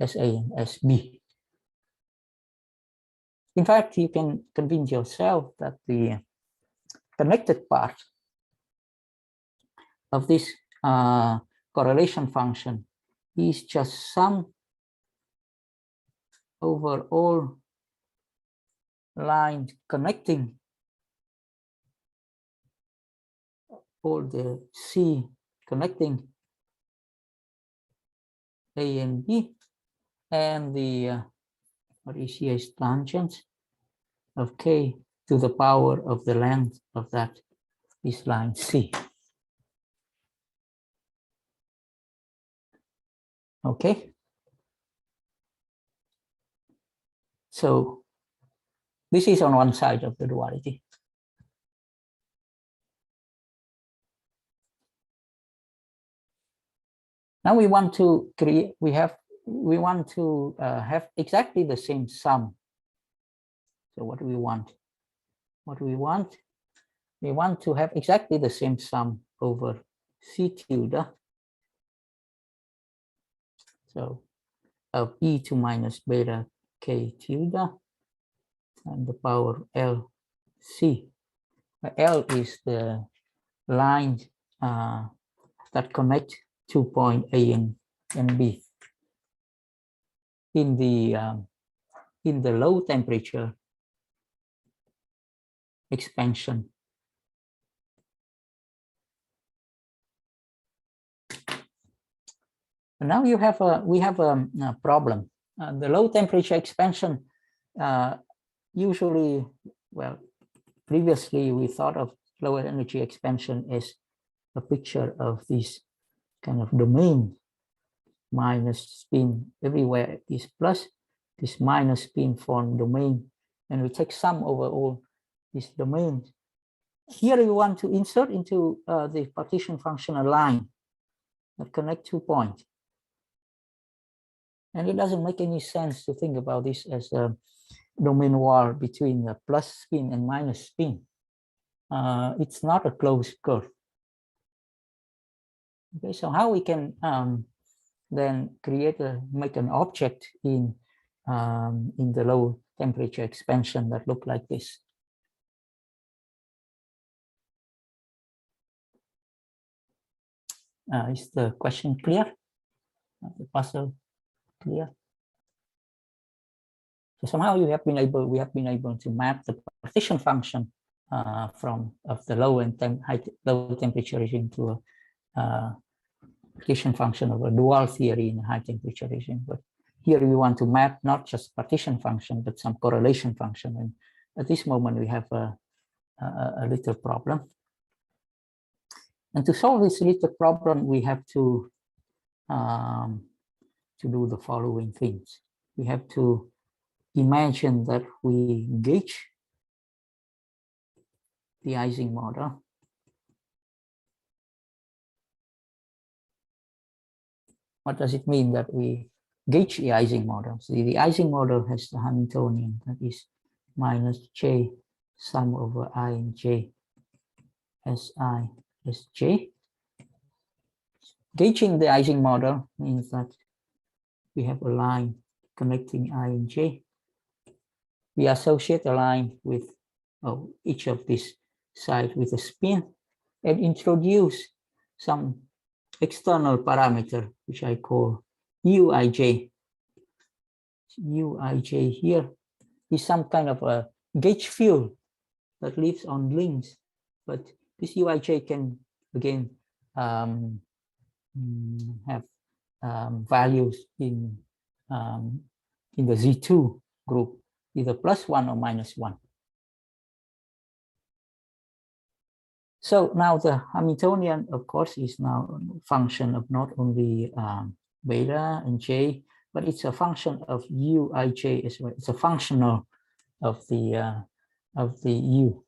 SB. In fact, you can convince yourself that the connected part of this correlation function is just sum over all lines connecting all the C connecting A and B, and the what is here is tangent of K to the power of the length of this line C. Okay. So this is on one side of the duality. Now we want to create, we want to have exactly the same sum. So what do we want? What do we want? We want to have exactly the same sum over C tilde. So of e to minus beta K tilde and the power L C. L is the line that connect 2 point A and B. In the low temperature expansion, and now we have a problem. The low temperature expansion usually, well, previously we thought of lower energy expansion as a picture of this kind of domain. Minus spin everywhere is plus, this minus spin form domain, and we take sum over all these domains. Here we want to insert into the partition function a line that connect 2 points. And it doesn't make any sense to think about this as a domain wall between the plus spin and minus spin. It's not a closed curve. Okay, so how we can then make an object in the low temperature expansion that look like this? Is the question clear? The puzzle clear? So somehow we have been able to map the partition function of the low and low temperature regime to a partition function of a dual theory in a high temperature regime. But here we want to map not just partition function but some correlation function. And at this moment we have a little problem. And to solve this little problem, we have to do the following things. We have to imagine that we gauge the Ising model. What does it mean that we gauge the Ising model? So the Ising model has the Hamiltonian, that is minus J sum over I and J Si as J. Gauging the Ising model means that we have a line connecting I and J. We associate a line with each of these sides with a spin and introduce some external parameter, which I call Uij. Uij here is some kind of a gauge field that lives on links, but this Uij can again have values in the Z2 group, either +1 or -1. So now the Hamiltonian, of course, is now a function of not only beta and j, but it's a function of uij as well. It's a functional of the u.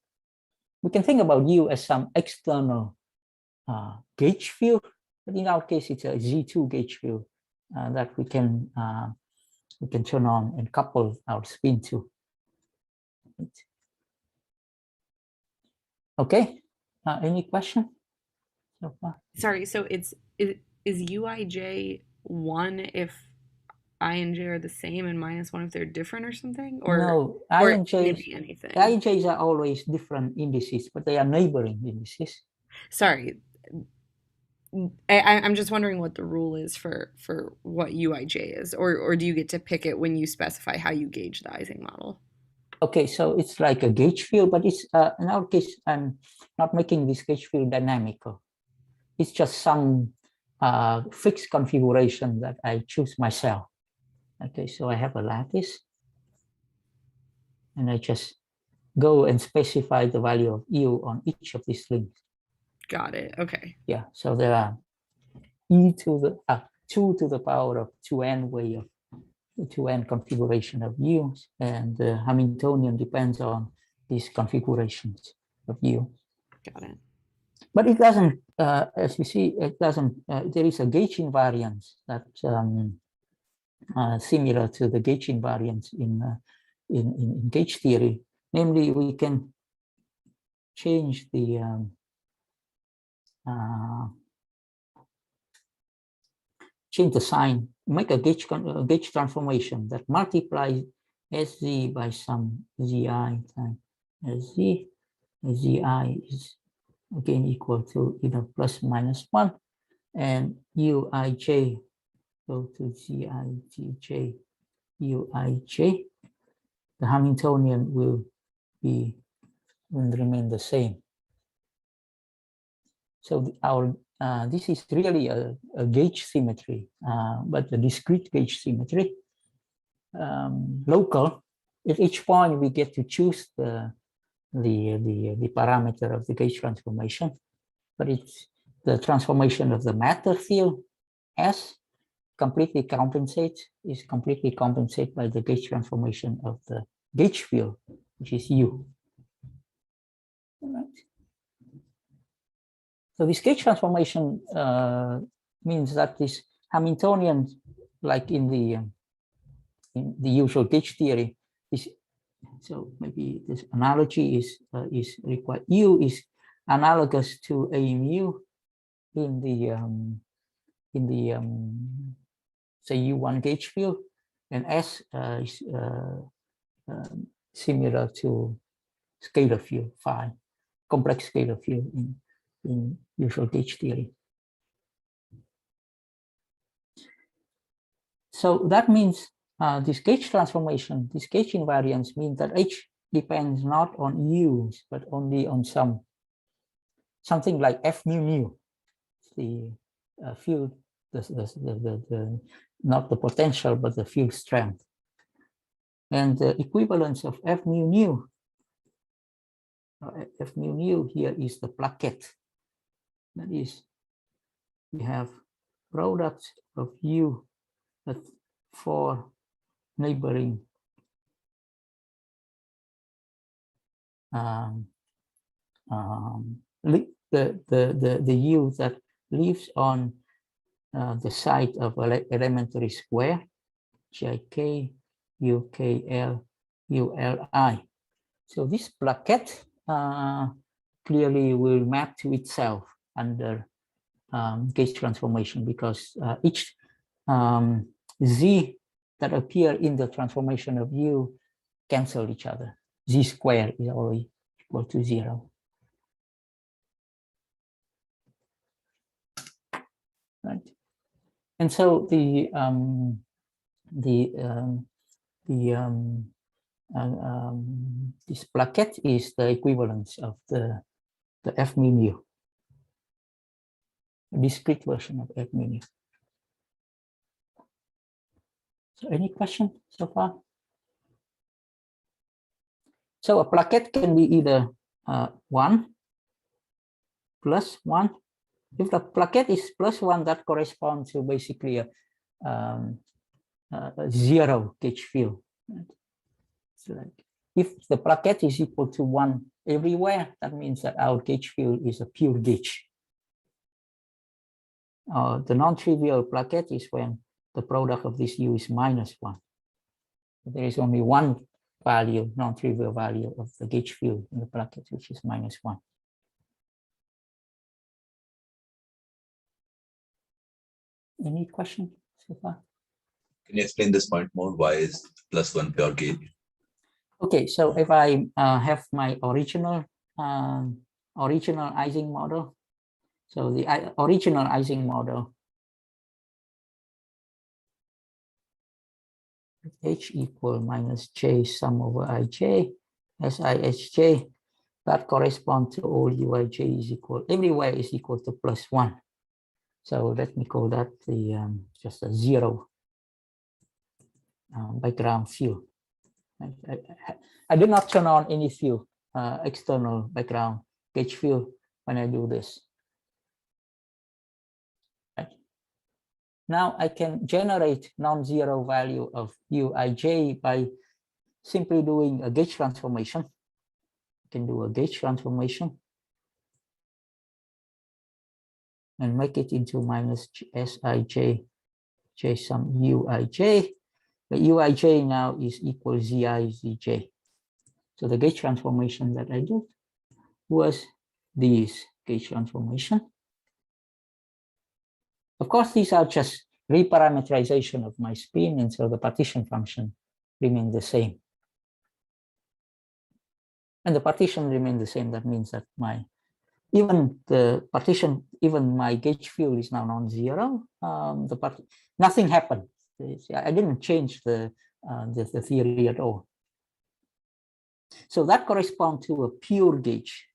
We can think about u as some external gauge field, but in our case, it's a Z2 gauge field that we can turn on and couple our spin to. Okay. Any question so far? Sorry, so is uij 1 if I and j are the same and -1 if they're different or something? Or No, I or and can it j's, be anything? I and j's are always different indices, but they are neighboring indices. Sorry. I'm just wondering what the rule is for what uij is, or do you get to pick it when you specify how you gauge the Ising model? Okay, so it's like a gauge field, but it's in our case, I'm not making this gauge field dynamical. It's just some fixed configuration that I choose myself. Okay, so I have a lattice, and I just go and specify the value of u on each of these links. Got it. Okay. Yeah, so there are e to the 2 to the power of 2n way of 2n configuration of u's, and the Hamiltonian depends on these configurations of u. Got it. But it doesn't, as you see, it doesn't. There is a gauge invariance that's similar to the gauge invariance in gauge theory. Namely, we can change the sign, make a gauge transformation that multiplies Sz by some Zi times Sz. Zi is again equal to either ±1, and uij go to Zijj uij. The Hamiltonian will remain the same. So our this is really a gauge symmetry, but a discrete gauge symmetry. Local. At each point, we get to choose the parameter of the gauge transformation, but it's the transformation of the matter field S is completely compensated by the gauge transformation of the gauge field, which is U. All right. So this gauge transformation means that this Hamiltonian, like in the usual gauge theory, is, so maybe this analogy is required. U is analogous to a mu in the say U1 gauge field, and S is similar to scalar field phi, complex scalar field in usual gauge theory. So that means this gauge transformation, this gauge invariance means that H depends not on U's, but only on something like F mu nu, the field, not the potential, but the field strength. And the equivalence of F mu nu, F mu nu here is the plaquette. That is, we have product of U at 4 neighboring the U that lives on the site of elementary square, Gk, UKL, ULI. So this plaquette clearly will map to itself under gauge transformation, because each Z that appear in the transformation of U cancel each other. Z squared is always equal to 0. Right. And so this plaquette is the equivalence of the F mu nu. a discrete version of F-mu. So any question so far? So a plaquette can be either 1 plus 1. If the plaquette is plus 1, that corresponds to basically a 0 gauge field. Right? So like if the plaquette is equal to 1 everywhere, that means that our gauge field is a pure gauge. The non-trivial plaquette is when the product of this U is minus 1. There is only one value, non-trivial value of the gauge field in the plaquette, which is minus 1. Any question so far? Can you explain this point more? Why is plus 1 pure gauge? Okay, so if I have my original Ising model, so the original Ising model H equal minus J sum over Ij, SIHJ, that corresponds to all Uij is equal, everywhere is equal to plus 1. So let me call that the just a 0 background field. I did not turn on any field, external background gauge field when I do this. Right. Now I can generate non-zero value of Uij by simply doing a gauge transformation. I can do a gauge transformation and make it into minus Sij J sum Uij. The Uij now is equal Zi Zj. So the gauge transformation that I did was this gauge transformation. Of course, these are just reparameterization of my spin, and so the partition function remains the same. And the partition remains the same. That means that even my gauge field is now non-zero. Nothing happened. I didn't change the theory at all. So that corresponds to a pure gauge.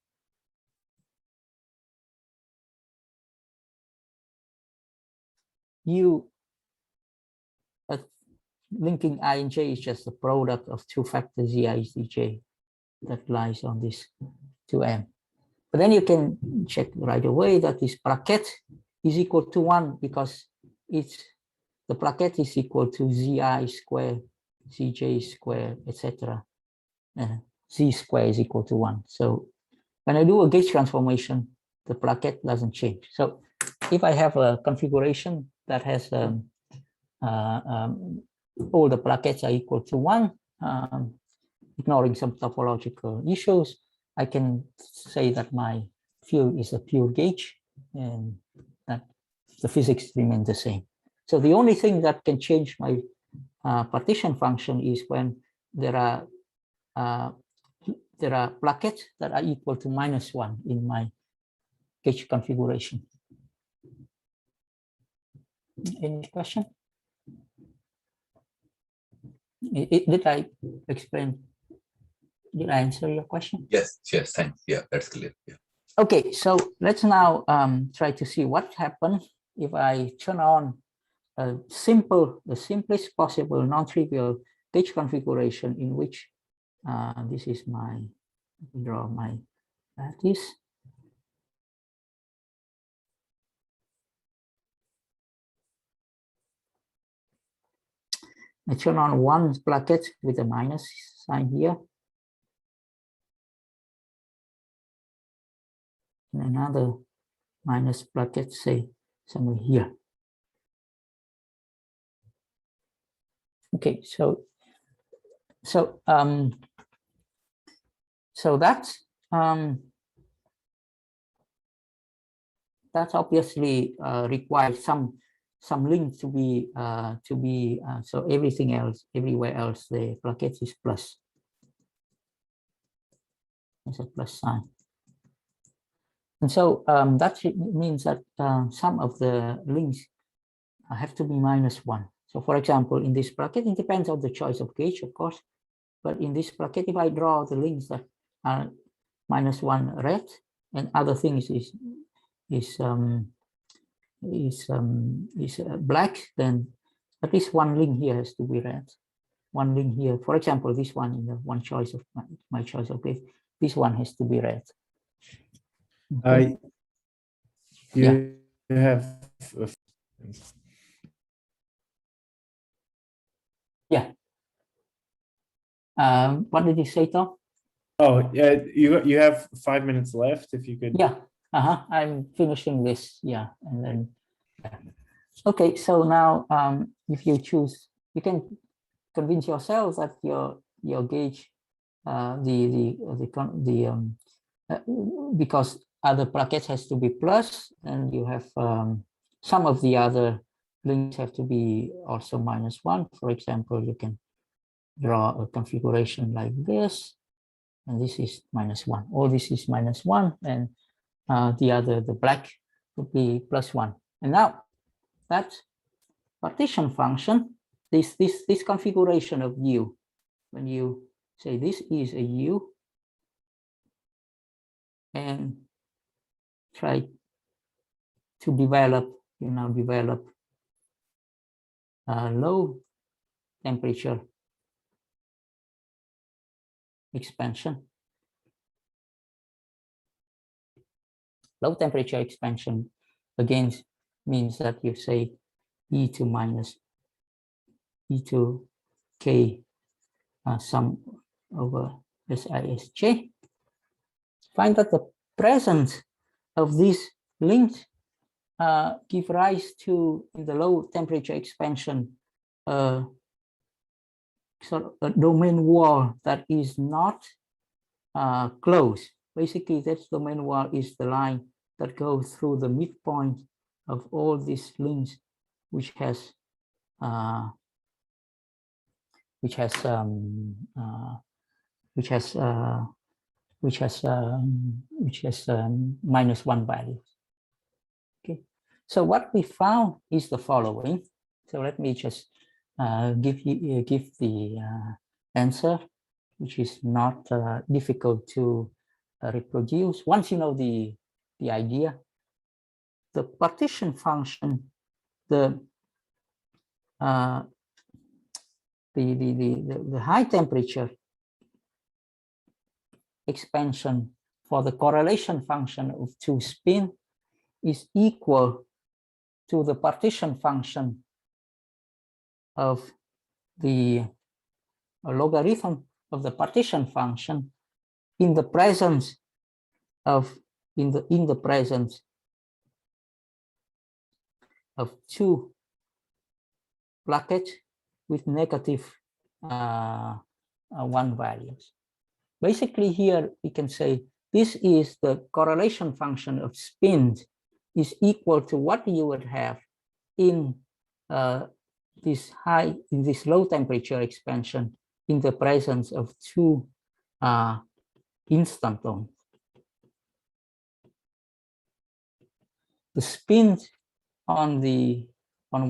Linking I and J is just the product of two factors Zi Zj that lies on this 2m. But then you can check right away that this plaquette is equal to 1 because the plaquette is equal to Zi square, Zj square, etc. Z square is equal to 1. So when I do a gauge transformation, the plaquette doesn't change. So if I have a configuration that has all the plaquettes are equal to 1, ignoring some topological issues, I can say that my field is a pure gauge and that the physics remain the same. So the only thing that can change my partition function is when there are plaquettes that are equal to minus 1 in my gauge configuration. Any question? Did I explain? Did I answer your question? Yes, thanks. Yeah, that's clear. Yeah. Okay, so let's now try to see what happens if I turn on the simplest possible non-trivial gauge configuration in which this is my, draw my lattice. I turn on one plaquette with a minus sign here. And another minus plaquette, say, somewhere here. Okay, so that's obviously requires some link to be so everything else, everywhere else, the plaquette is plus. There's a plus sign. And so that means that some of the links have to be minus 1. So for example, in this plaquette, it depends on the choice of gauge, of course. But in this plaquette, if I draw the links that are minus 1 red and other things is black, then at least one link here has to be red. One link here, for example, this one in the one choice of my choice of grid, this one has to be red. Okay. You have yeah. What did you say, Tom? Oh, yeah, you have 5 minutes left. If you could. Yeah. I'm finishing this. Yeah, and then. Yeah. Okay, so now if you choose, you can convince yourself that your gauge, because other brackets has to be plus, and you have some of the other links have to be also -1. For example, you can draw a configuration like this, and this is -1. All this is -1, and the black would be +1. And now that partition function, this configuration of U, when you say this is a U, and try to develop, develop low temperature expansion. Low temperature expansion again means that you say E to minus E to K sum over SISJ. Find that the presence of these links give rise to, in the low temperature expansion, sort of a domain wall that is not closed. Basically, that domain wall is the line that goes through the midpoint of all these links, which has -1 value. Okay, so what we found is the following. So let me just give the answer, which is not difficult to reproduce. Once you know the idea, the partition function, the high temperature expansion for the correlation function of 2 spin is equal to the partition function of the logarithm of the partition function in the presence of in the presence of 2 brackets with -1 values. Basically, here we can say this is the correlation function of spins is equal to what you would have in this low temperature expansion in the presence of 2 instantons. The spins on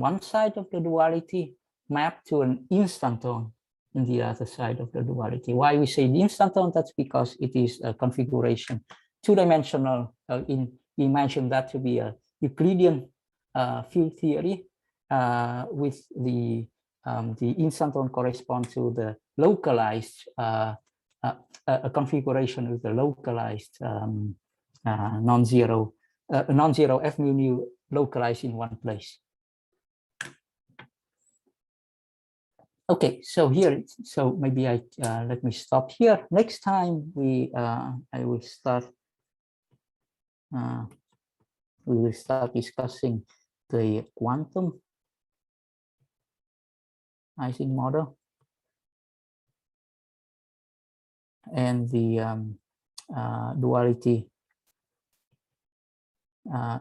one side of the duality map to an instanton in the other side of the duality. Why we say the instanton? That's because it is a configuration, 2-dimensional. We imagine that to be a Euclidean field theory with the instanton correspond to the localized a configuration with the localized non-zero F mu nu localized in one place. Okay, so maybe let me stop here. Next time I will start. We will start discussing the quantum Ising model and the duality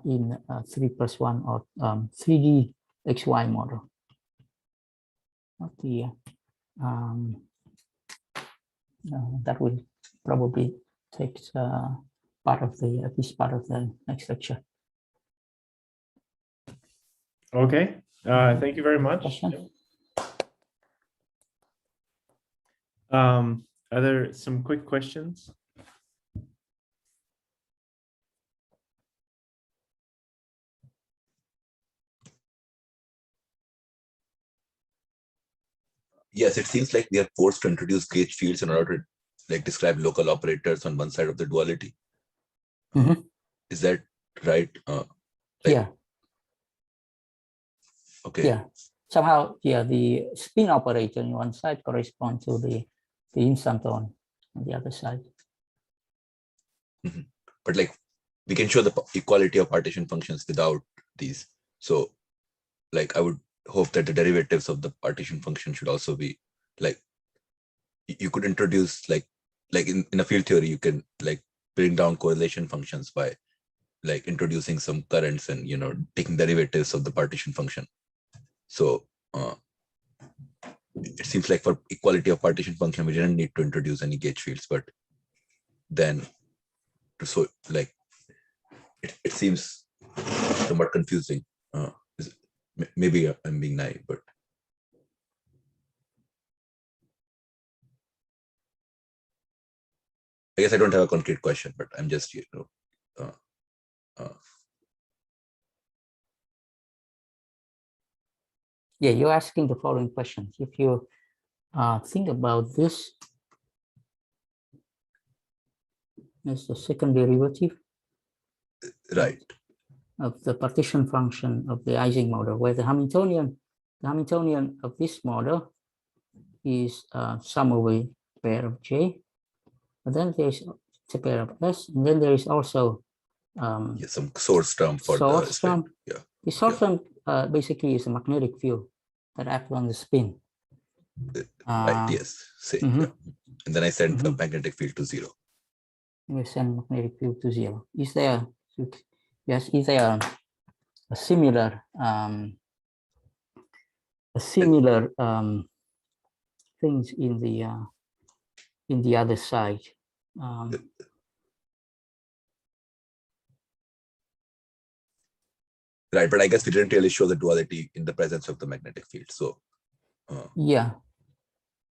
in 3+1 or 3D XY model. Okay, that will probably take this part of the next lecture. Okay, thank you very much. Are there some quick questions? Yes, it seems like we are forced to introduce gauge fields in order to like describe local operators on one side of the duality. Is that right? Yeah. Okay. Yeah. Somehow, yeah, the spin operator on one side corresponds to the instanton on the other side. But like we can show the equality of partition functions without these. So like I would hope that the derivatives of the partition function should also be like, you could introduce like in a field theory, you can like bring down correlation functions by like introducing some currents and, you know, taking derivatives of the partition function. So it seems like for equality of partition function, we didn't need to introduce any gauge fields, but then so like it seems somewhat confusing. Maybe I'm being naive, but I guess I don't have a concrete question, but I'm just, you know, Yeah, you're asking the following questions. If you think about this as the second derivative, right, of the partition function of the Ising model, where the Hamiltonian of this model is sum over pair of J, but then there's a pair of S, and then there is also some source term for source the term. yeah. The source term basically is a magnetic field that acts on the spin. Right, yes, say, yeah. And then I send the magnetic field to 0. You send magnetic field to 0. Is there, yes, is there a similar things in the other side? Right, but I guess we didn't really show the duality in the presence of the magnetic field. So yeah,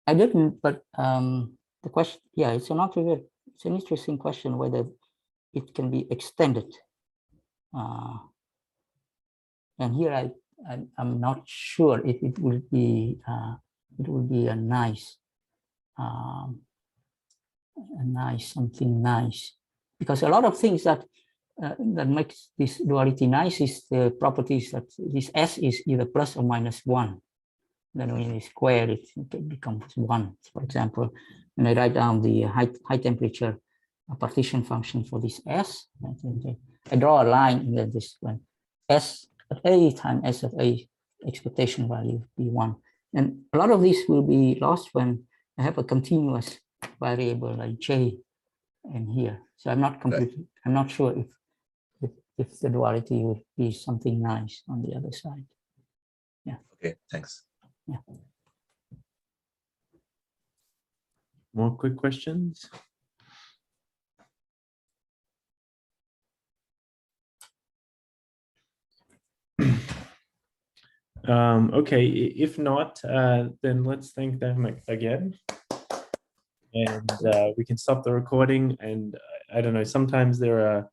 I didn't, but the question, yeah, it's an interesting question whether it can be extended. And here I'm not sure if it will be a nice something nice, because a lot of things that makes this duality nice is the properties that this S is either plus or minus 1. Then when you square it, it becomes 1. For example, when I write down the high temperature partition function for this S, I draw a line, and then this one S at A times S at A expectation value be 1. And a lot of this will be lost when I have a continuous variable like J in here. So I'm not completely, I'm not sure if the duality would be something nice on the other side. Yeah. Okay, thanks. Yeah. More quick questions? Okay, if not, then let's thank them again. And we can stop the recording. And I don't know, sometimes there are